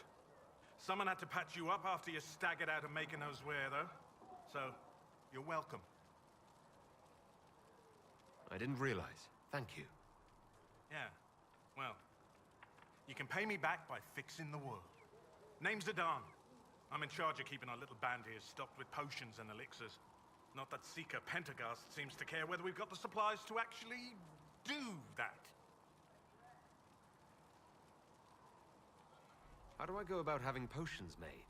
Someone had to patch you up after you staggered out of making those wear, though. So, you're welcome. I didn't realize. Thank you. Yeah. Well, you can pay me back by fixing the world. Name's Adan. I'm in charge of keeping our little band here stocked with potions and elixirs. Not that Seeker Pentagast seems to care whether we've got the supplies to actually do that. How do I go about having potions made?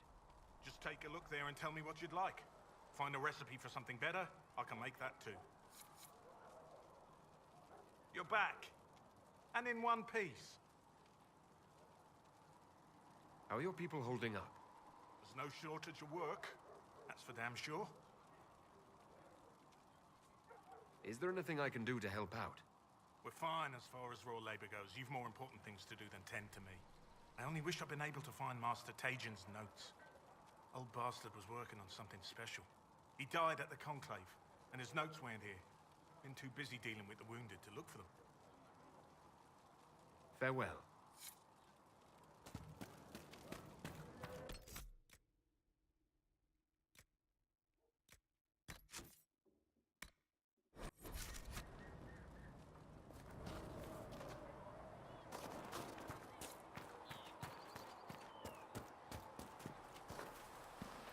Just take a look there and tell me what you'd like. Find a recipe for something better, I can make that too. You're back. And in one piece. How are your people holding up? There's no shortage of work. That's for damn sure. Is there anything I can do to help out? We're fine as far as raw labor goes. You've more important things to do than tend to me. I only wish I'd been able to find Master Tajin's notes. Old bastard was working on something special. He died at the Conclave, and his notes weren't here. Been too busy dealing with the wounded to look for them. Farewell.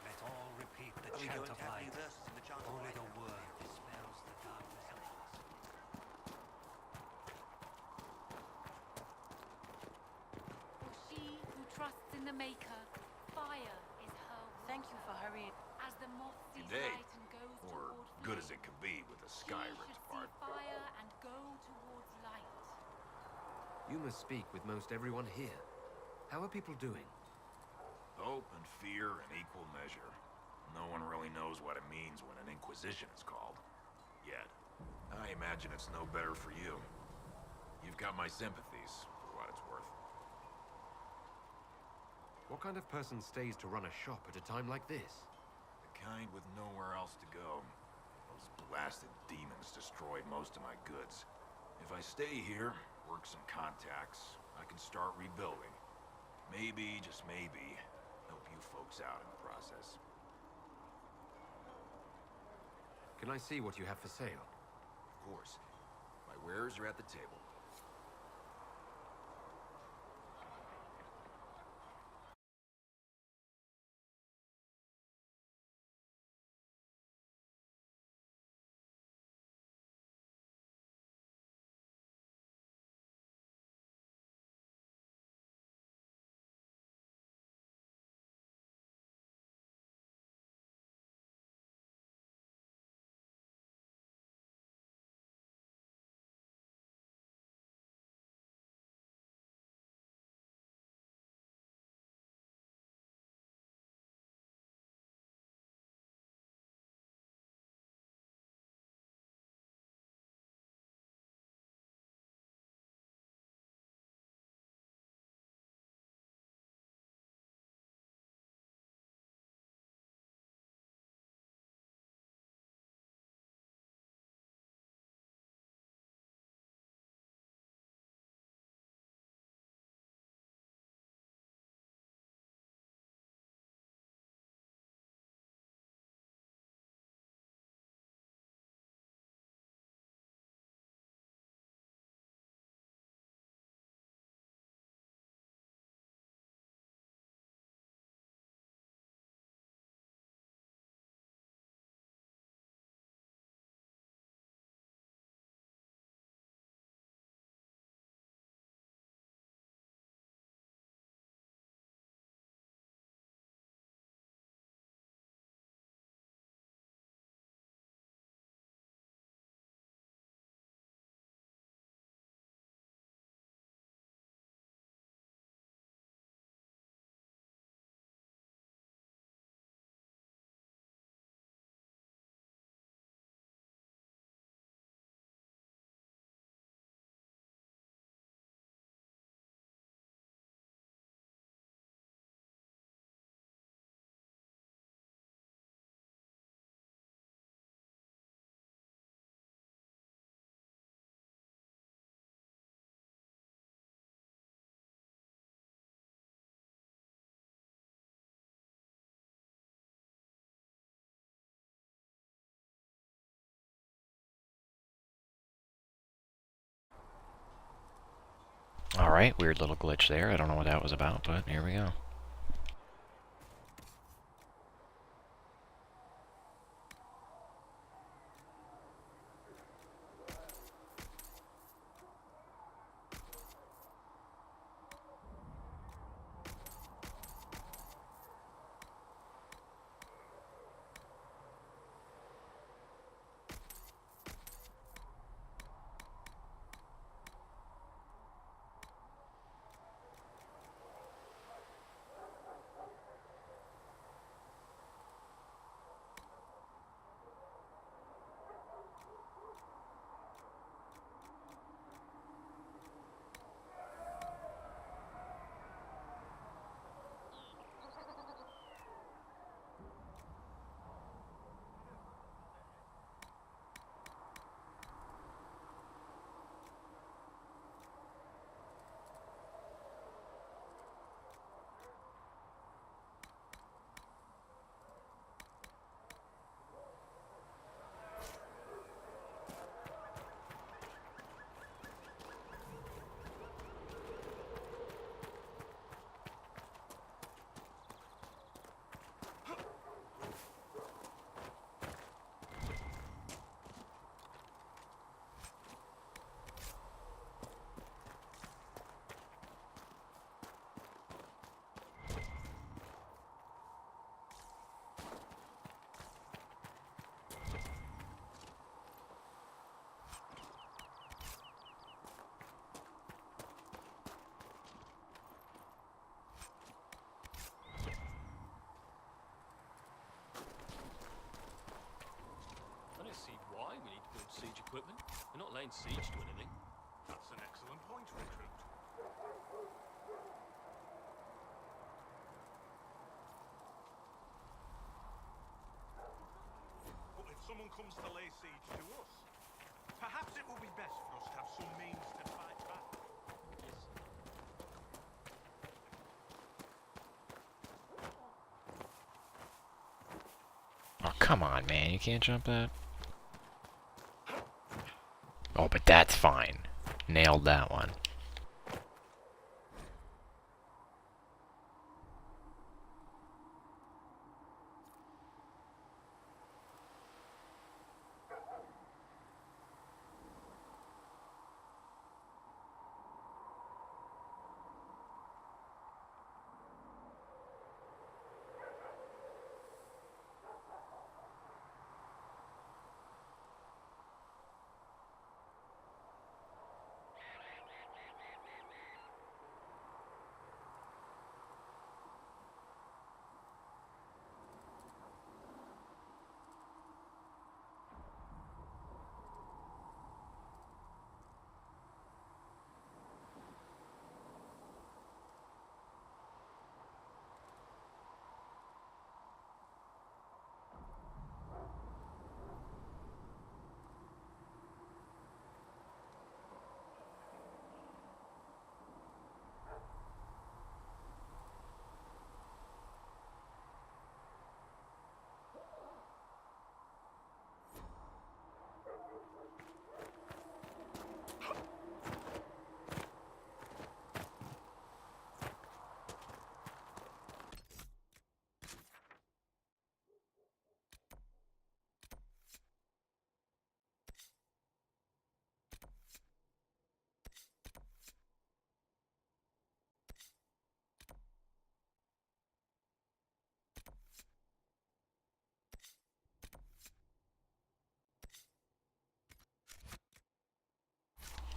Let all repeat the Are we chant going of to have light. new verses in the chant of Only light? the word dispels the darkness of us. For she who trusts in the Maker, fire is her word. Thank you for hurrying. As the moth sees Indeed. light and goes Or toward good flame, as it can be with the she Skyrim's should part. see fire and go towards light. You must speak with most everyone here. How are people doing? Hope and fear in equal measure. No one really knows what it means when an Inquisition is called. Yet. I imagine it's no better for you. You've got my sympathies, for what it's worth. What kind of person stays to run a shop at a time like this? The kind with nowhere else to go. Those blasted demons destroyed most of my goods. If I stay here, work some contacts, I can start rebuilding. Maybe, just maybe, help you folks out in the process. Can I see what you have for sale? Of course. My wares are at the table. Alright, weird little glitch there. I don't know what that was about, but here we go. Siege equipment. We're not laying siege to anything. That's an excellent point, recruit. But if someone comes to lay siege to us, perhaps it will be best for us to have some means to fight back. Oh, come on, man. You can't jump that? Oh, but that's fine. Nailed that one.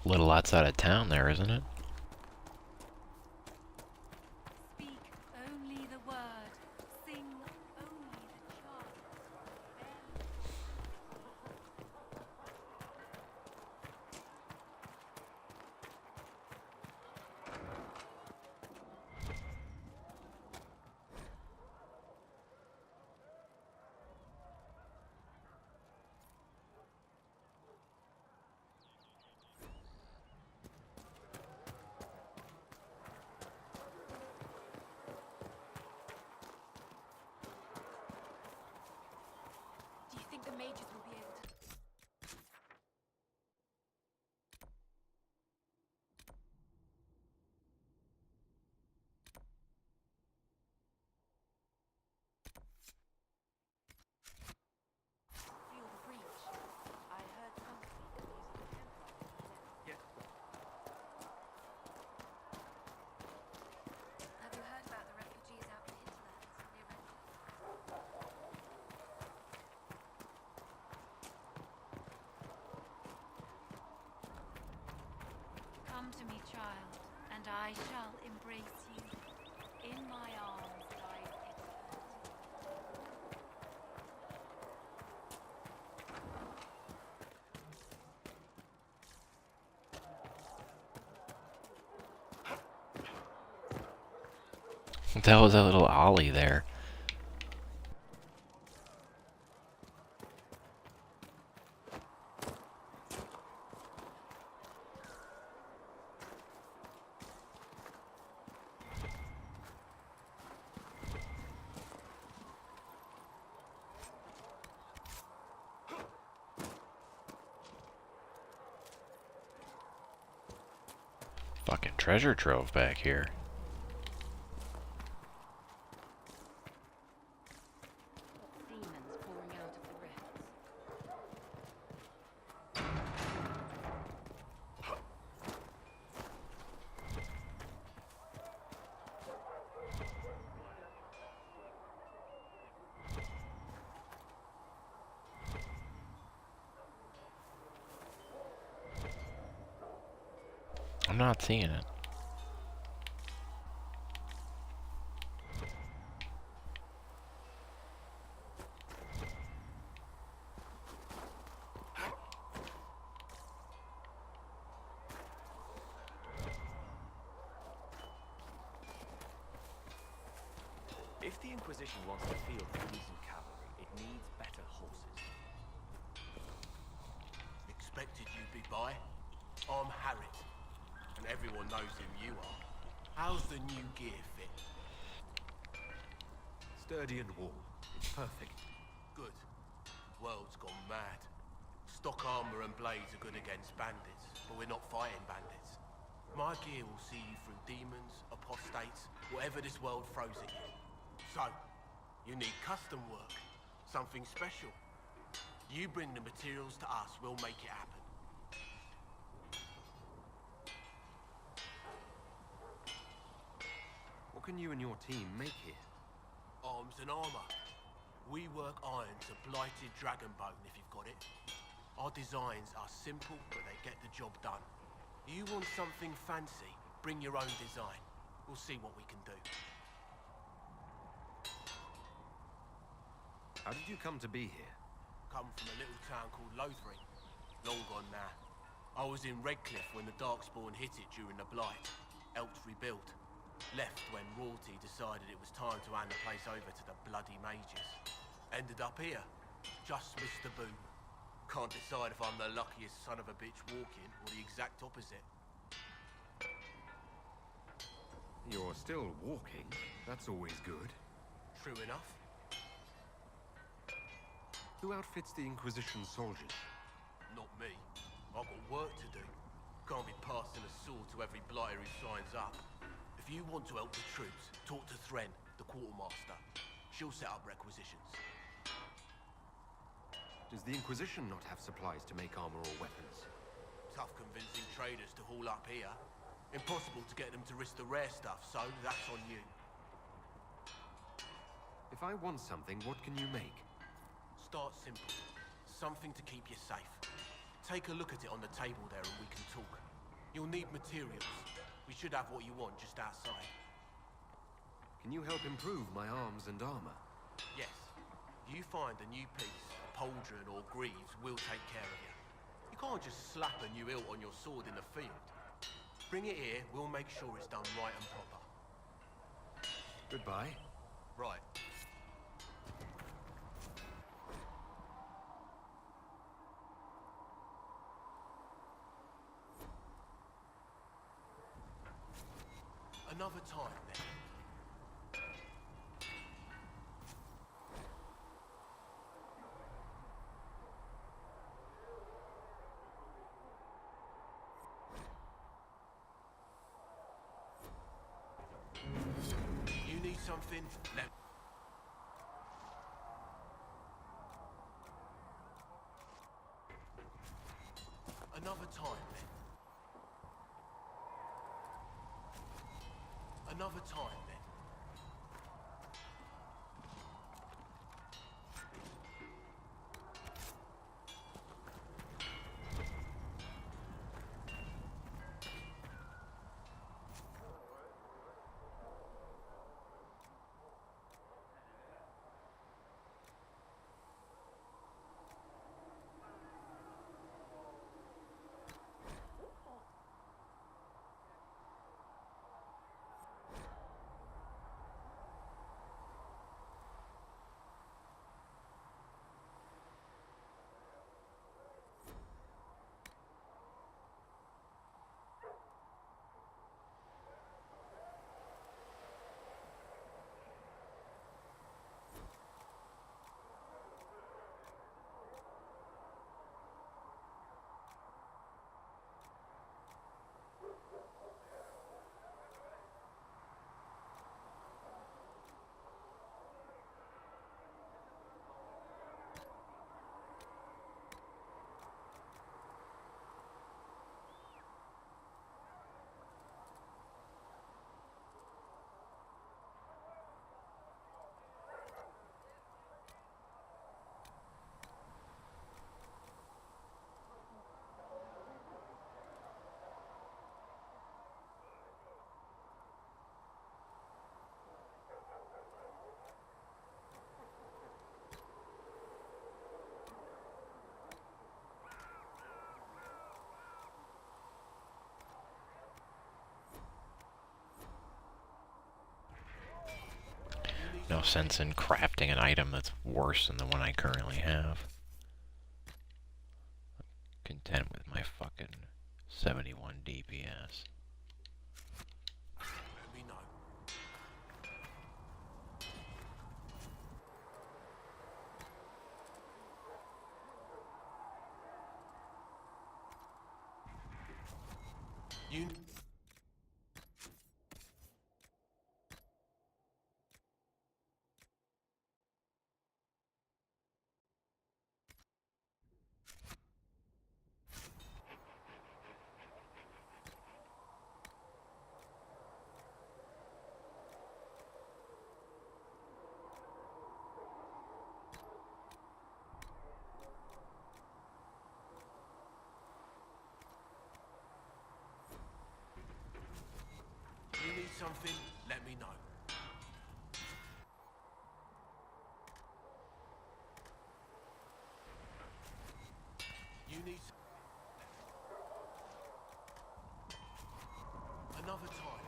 Little outside of town there, isn't it? Speak only the word. Sing only the charm. I shall embrace you in my arms, live That was a little ollie there. Fucking treasure trove back here. demons pouring out of the rifts. I'm not seeing it. If the Inquisition wants to field decent cavalry, it needs better horses. Expected you'd be by. I'm Harriet, and everyone knows who you are. How's the new gear fit? Sturdy and warm. It's perfect. Good. World's gone mad. Stock armor and blades are good against bandits, but we're not fighting bandits. My gear will see you through demons, apostates, whatever this world throws at you. So, you need custom work, something special. You bring the materials to us, we'll make it happen. What can you and your team make here? Arms and armor. We work iron to blighted dragon bone if you've got it. Our designs are simple, but they get the job done. You want something fancy, bring your own design. We'll see what we can do. How did you come to be here? Come from a little town called Lothering. Long gone now. I was in Redcliffe when the Darkspawn hit it during the Blight. Helped rebuild. Left when royalty decided it was time to hand the place over to the bloody mages. Ended up here. Just missed the boom. Can't decide if I'm the luckiest son of a bitch walking or the exact opposite. You're still walking. That's always good. True enough. Who outfits the Inquisition soldiers? Not me. I've got work to do. Can't be passing a sword to every blighter who signs up. If you want to help the troops, talk to Thren, the quartermaster. She'll set up requisitions. Does the Inquisition not have supplies to make armor or weapons? Tough convincing traders to haul up here. Impossible to get them to risk the rare stuff, so that's on you. If I want something, what can you make? Start simple. Something to keep you safe. Take a look at it on the table there and we can talk. You'll need materials. We should have what you want just outside. Can you help improve my arms and armor? Yes. You find a new piece, pauldron or greaves, we'll take care of you. You can't just slap a new hilt on your sword in the field. Bring it here, we'll make sure it's done right and proper. Goodbye. Right. Another time, then. You need something? Let Another time, then. Another time, then. sense in crafting an item that's worse than the one I currently have. I'm content with my fucking 71 DPS. Let me know. You... You need something, let me know. You need... Another time.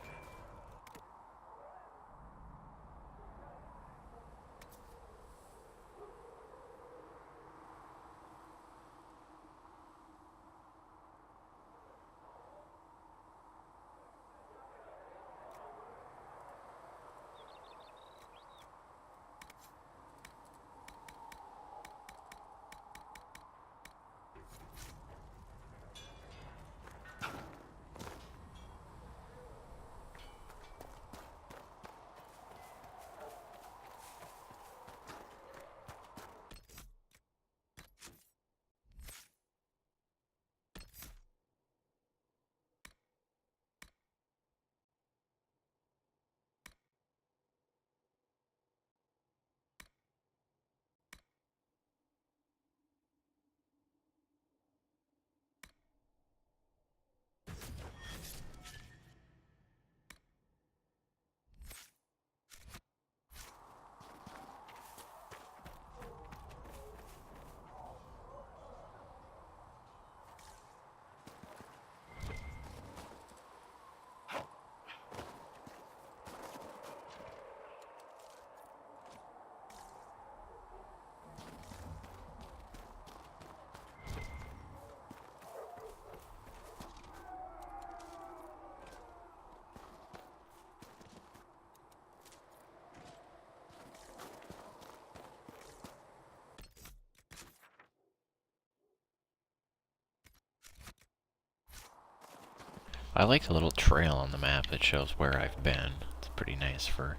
I like the little trail on the map that shows where I've been. It's pretty nice for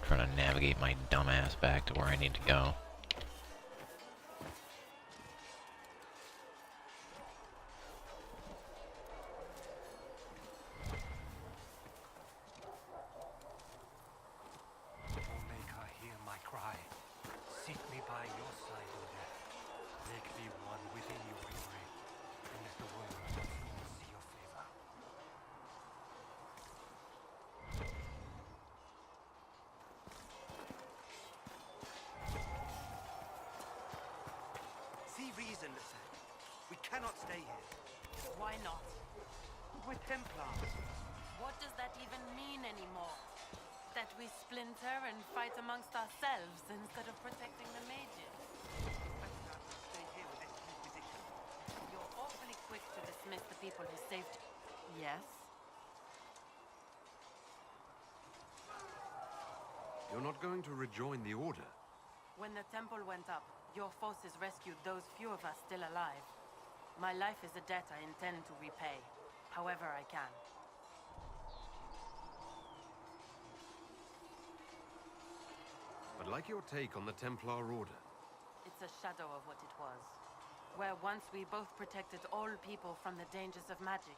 trying to navigate my dumbass back to where I need to go. Make her hear my cry. Seat me by your side, O death. Make me one within your glory, and let the world once more see your favor. See reason, Lissette. We cannot stay here. Why not? We're Templars. What does that even mean anymore? That we splinter and fight amongst ourselves instead of protecting the mages? Stay here with this Inquisition. You're awfully quick to dismiss the people who saved you. Yes? You're not going to rejoin the Order? When the temple went up, your forces rescued those few of us still alive. My life is a debt I intend to repay, however I can. I'd like your take on the Templar Order. It's a shadow of what it was. Where once we both protected all people from the dangers of magic,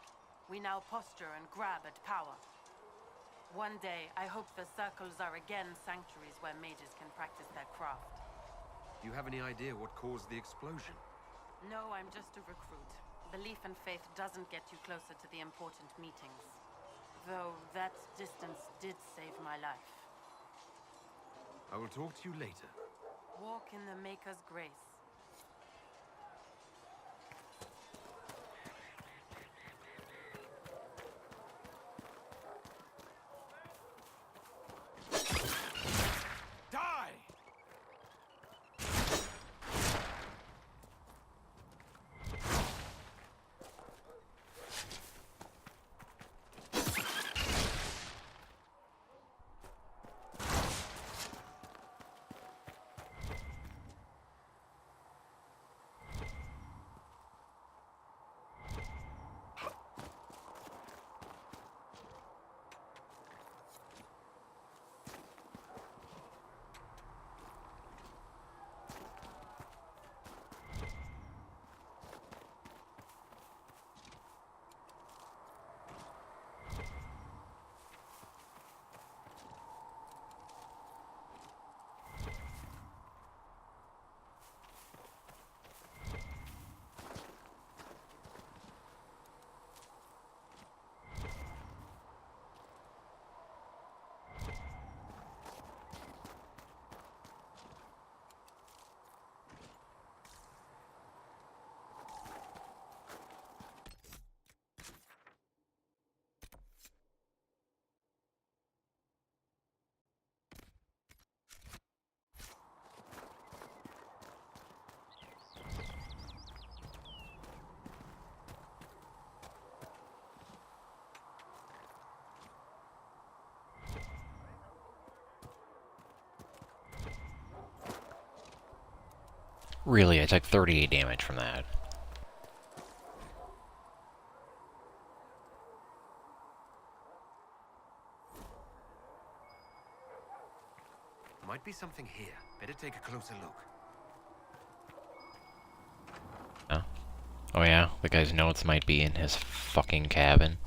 we now posture and grab at power. One day, I hope the circles are again sanctuaries where mages can practice their craft. Do you have any idea what caused the explosion? No, I'm just a recruit. Belief and faith doesn't get you closer to the important meetings. Though that distance did save my life. I will talk to you later. Walk in the Maker's grace. Really, I took 38 damage from that. Might be something here. Better take a closer look. Oh. Oh yeah, the guy's notes might be in his fucking cabin.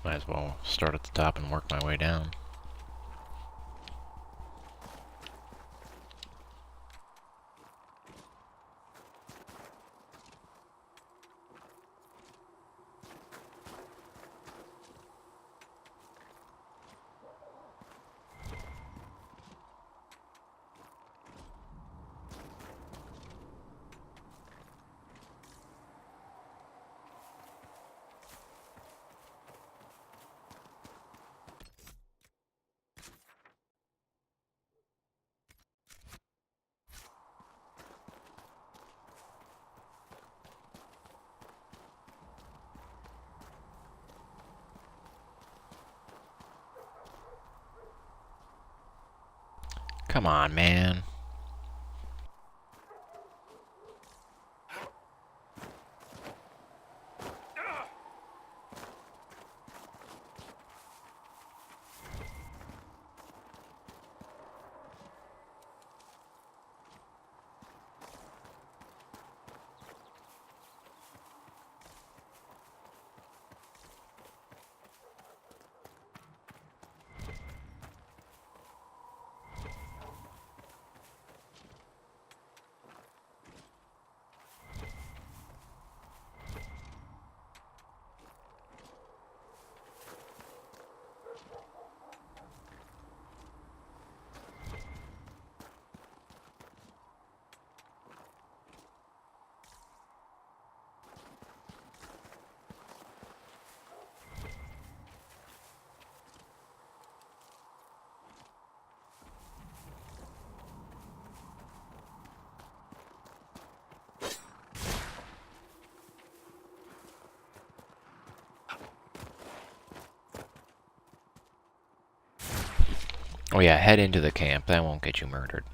Might as well start at the top and work my way down. Come on, man. Oh yeah, head into the camp. That won't get you murdered.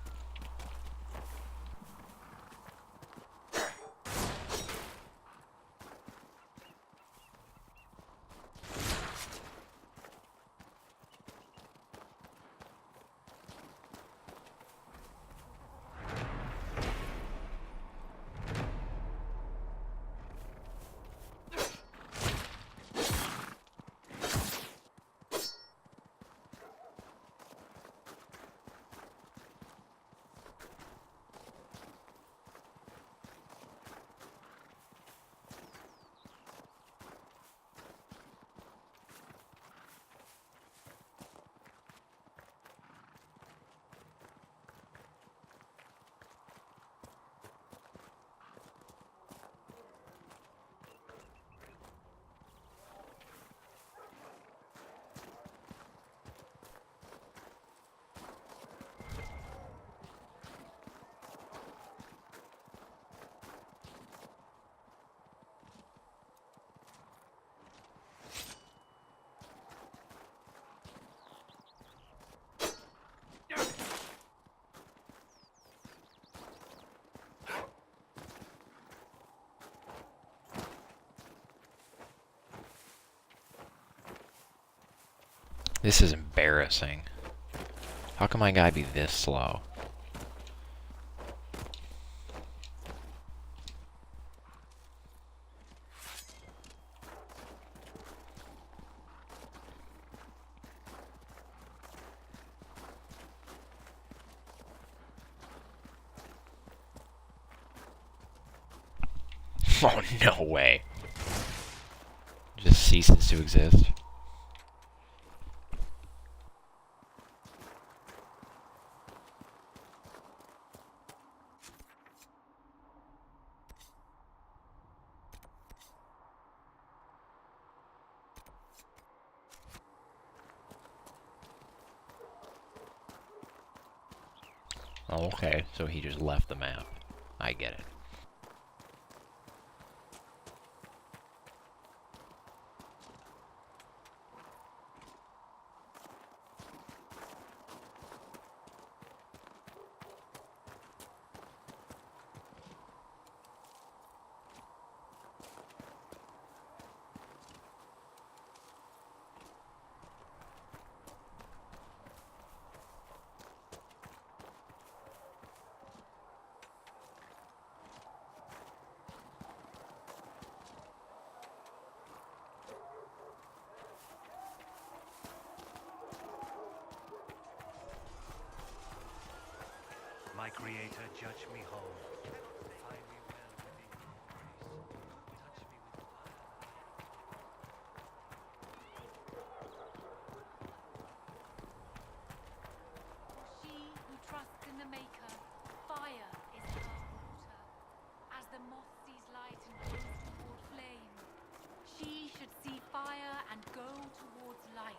This is embarrassing. How can my guy be this slow? Oh, no way. Just ceases to exist. Okay, so he just left the map. I get it. My creator, judge me whole. Find me well within your grace. Touch me with She who trusts in the Maker, fire is her water. As the moth sees light and goes toward flame, she should see fire and go towards light.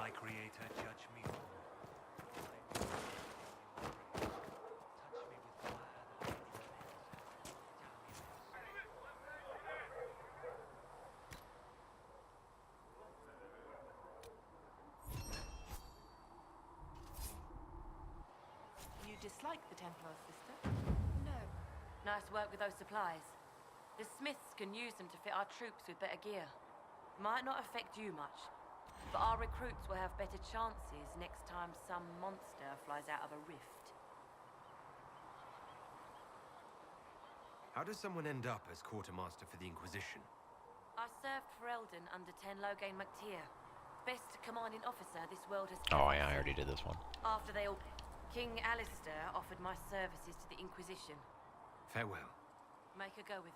my creator, judge me whole. You dislike the Templars, sister? No. Nice work with those supplies. The Smiths can use them to fit our troops with better gear. Might not affect you much, but our recruits will have better chances next time some monster flies out of a rift. How does someone end up as quartermaster for the Inquisition? I served for Eldon under 10 Loghain MacTier. Best commanding officer this world has Oh, ever yeah, I seen. already did this one. After they all... King Alistair offered my services to the Inquisition. Farewell. Make a go with...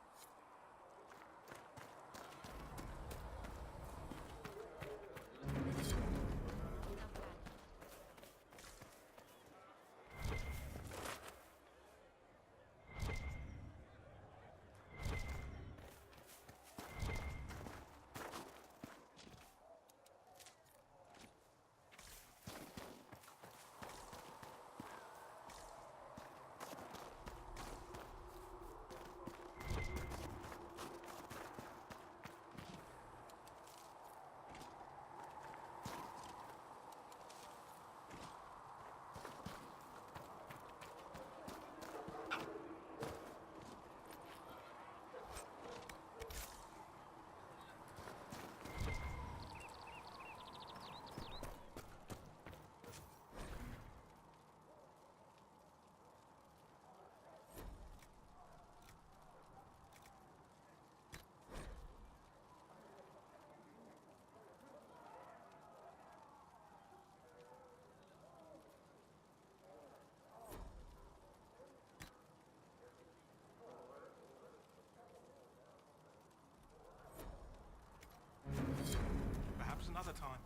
Perhaps another time.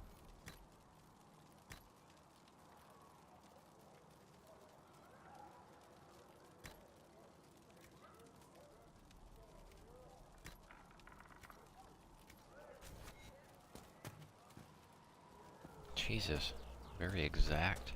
Jesus, very exact.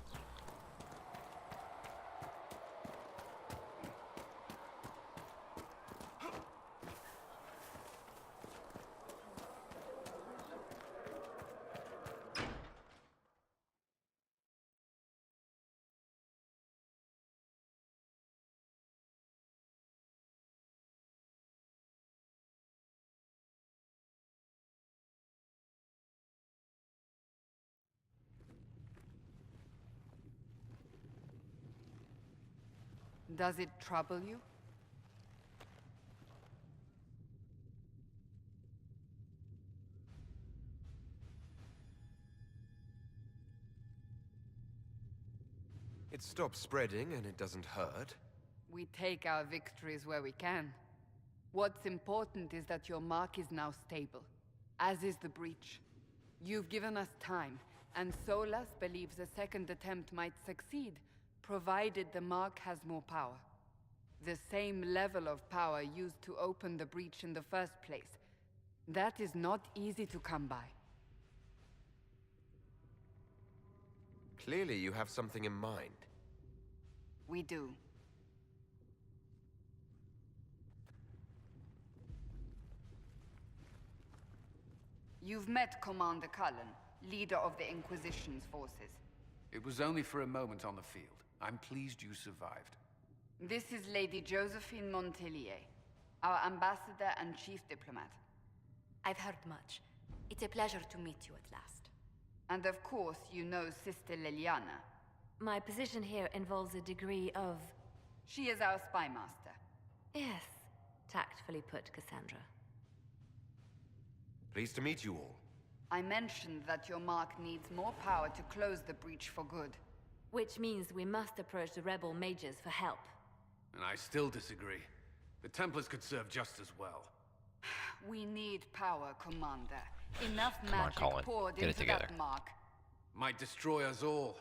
Does it trouble you? It stops spreading and it doesn't hurt. We take our victories where we can. What's important is that your mark is now stable, as is the breach. You've given us time, and Solas believes a second attempt might succeed, provided the mark has more power. The same level of power used to open the breach in the first place. That is not easy to come by. Clearly you have something in mind. We do. You've met Commander Cullen, leader of the Inquisition's forces. It was only for a moment on the field. I'm pleased you survived. This is Lady Josephine Montillier, our ambassador and chief diplomat. I've heard much. It's a pleasure to meet you at last. And of course, you know Sister Liliana. My position here involves a degree of... She is our spy master. Yes, tactfully put, Cassandra. Pleased to meet you all. I mentioned that your mark needs more power to close the breach for good. Which means we must approach the rebel mages for help. And I still disagree. The Templars could serve just as well. We need power, Commander. Enough Come on, magic Colin. poured Get it into together. that mark. Might destroy us all.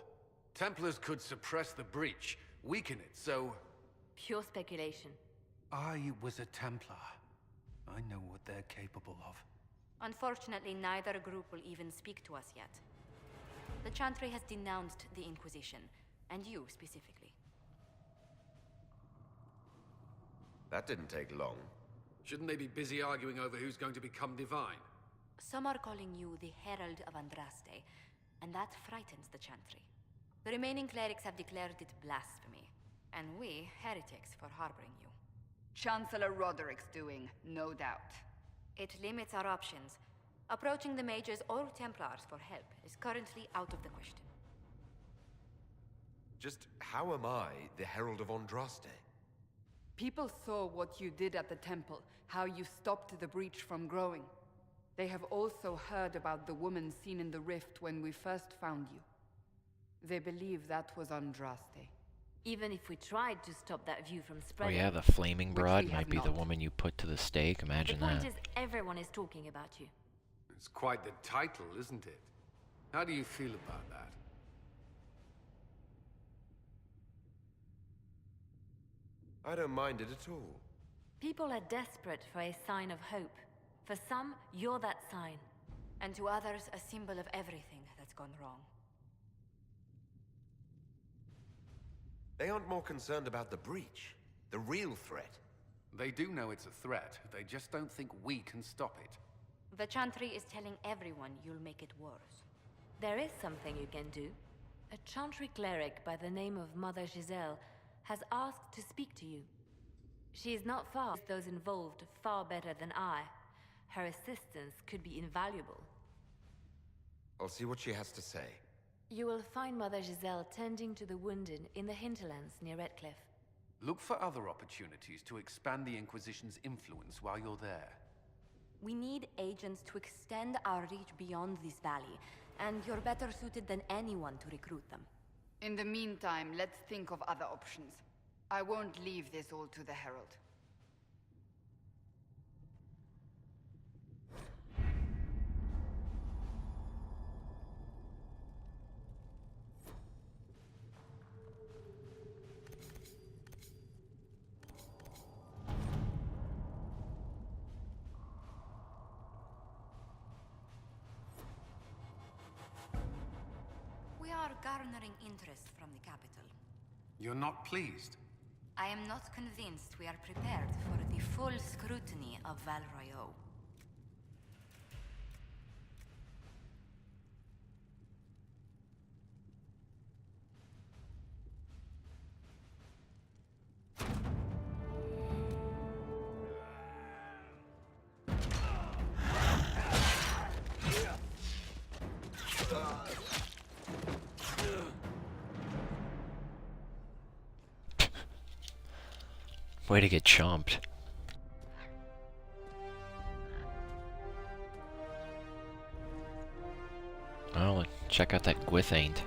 Templars could suppress the breach, weaken it, so... Pure speculation. I was a Templar. I know what they're capable of. Unfortunately, neither group will even speak to us yet. The Chantry has denounced the Inquisition, and you specifically. That didn't take long. Shouldn't they be busy arguing over who's going to become divine? Some are calling you the Herald of Andraste, and that frightens the Chantry. The remaining clerics have declared it blasphemy, and we, heretics, for harboring you. Chancellor Roderick's doing, no doubt. It limits our options. Approaching the mages or Templars for help is currently out of the question. Just how am I the Herald of Andraste? People saw what you did at the temple, how you stopped the breach from growing. They have also heard about the woman seen in the rift when we first found you. They believe that was Andraste. Even if we tried to stop that view from Oh spreading... yeah, the flaming broad we might have be the not. woman you put to the stake. Imagine The point that. is, everyone is talking about you. It's quite the title, isn't it? How do you feel about that? I don't mind it at all. People are desperate for a sign of hope. For some, you're that sign. And to others, a symbol of everything that's gone wrong. They aren't more concerned about the breach, the real threat. They do know it's a threat. They just don't think we can stop it. The Chantry is telling everyone you'll make it worse. There is something you can do. A Chantry cleric by the name of Mother Giselle has asked to speak to you. She is not far, those involved far better than I. Her assistance could be invaluable. I'll see what she has to say. You will find Mother Giselle tending to the wounded in the hinterlands near Redcliffe. Look for other opportunities to expand the Inquisition's influence while you're there. We need agents to extend our reach beyond this valley, and you're better suited than anyone to recruit them. In the meantime, let's think of other options. I won't leave this all to the Herald. We are garnering interest from the capital. You're not pleased? I am not convinced we are prepared for the full scrutiny of Val Royeaux. Way to get chomped. Well, check out that Gwithaint.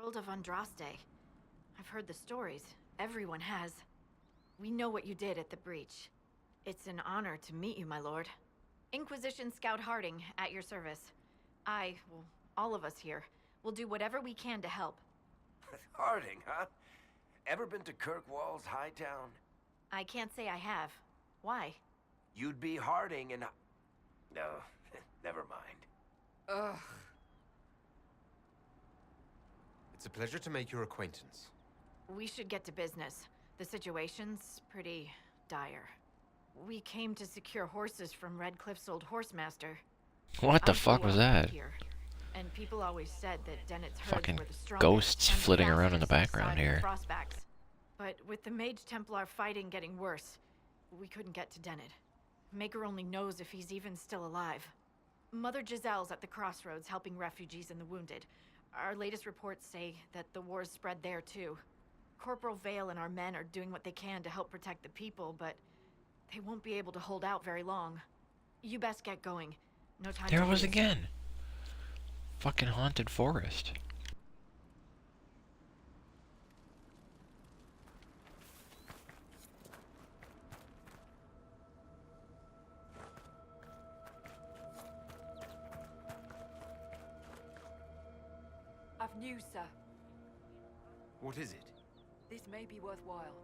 Herald of Andraste. I've heard the stories. Everyone has. We know what you did at the breach. It's an honor to meet you, my lord. Inquisition Scout Harding, at your service. All of us here, will do whatever we can to help. Harding, huh? Ever been to Kirkwall's Hightown? I can't say I have. Why? You'd be Harding and... No, never mind. Ugh. It's a pleasure to make your acquaintance. We should get to business. The situation's pretty dire. We came to secure horses from Redcliffe's old horsemaster. What the fuck was that? Here, and people always said that Dennett's herds Fucking were the strongest ghosts and flitting around in the fastest background aside here. from Frostbacks. But with the Mage Templar fighting getting worse, we couldn't get to Dennett. Maker only knows if he's even still alive. Mother Giselle's at the crossroads helping refugees and the wounded. Our latest reports say that the war's spread there too. Corporal Vale and our men are doing what they can to help protect the people, but they won't be able to hold out very long. You best get going. No time There to it was lose. again. Fucking haunted forest. I've news, sir. What is it? This may be worthwhile.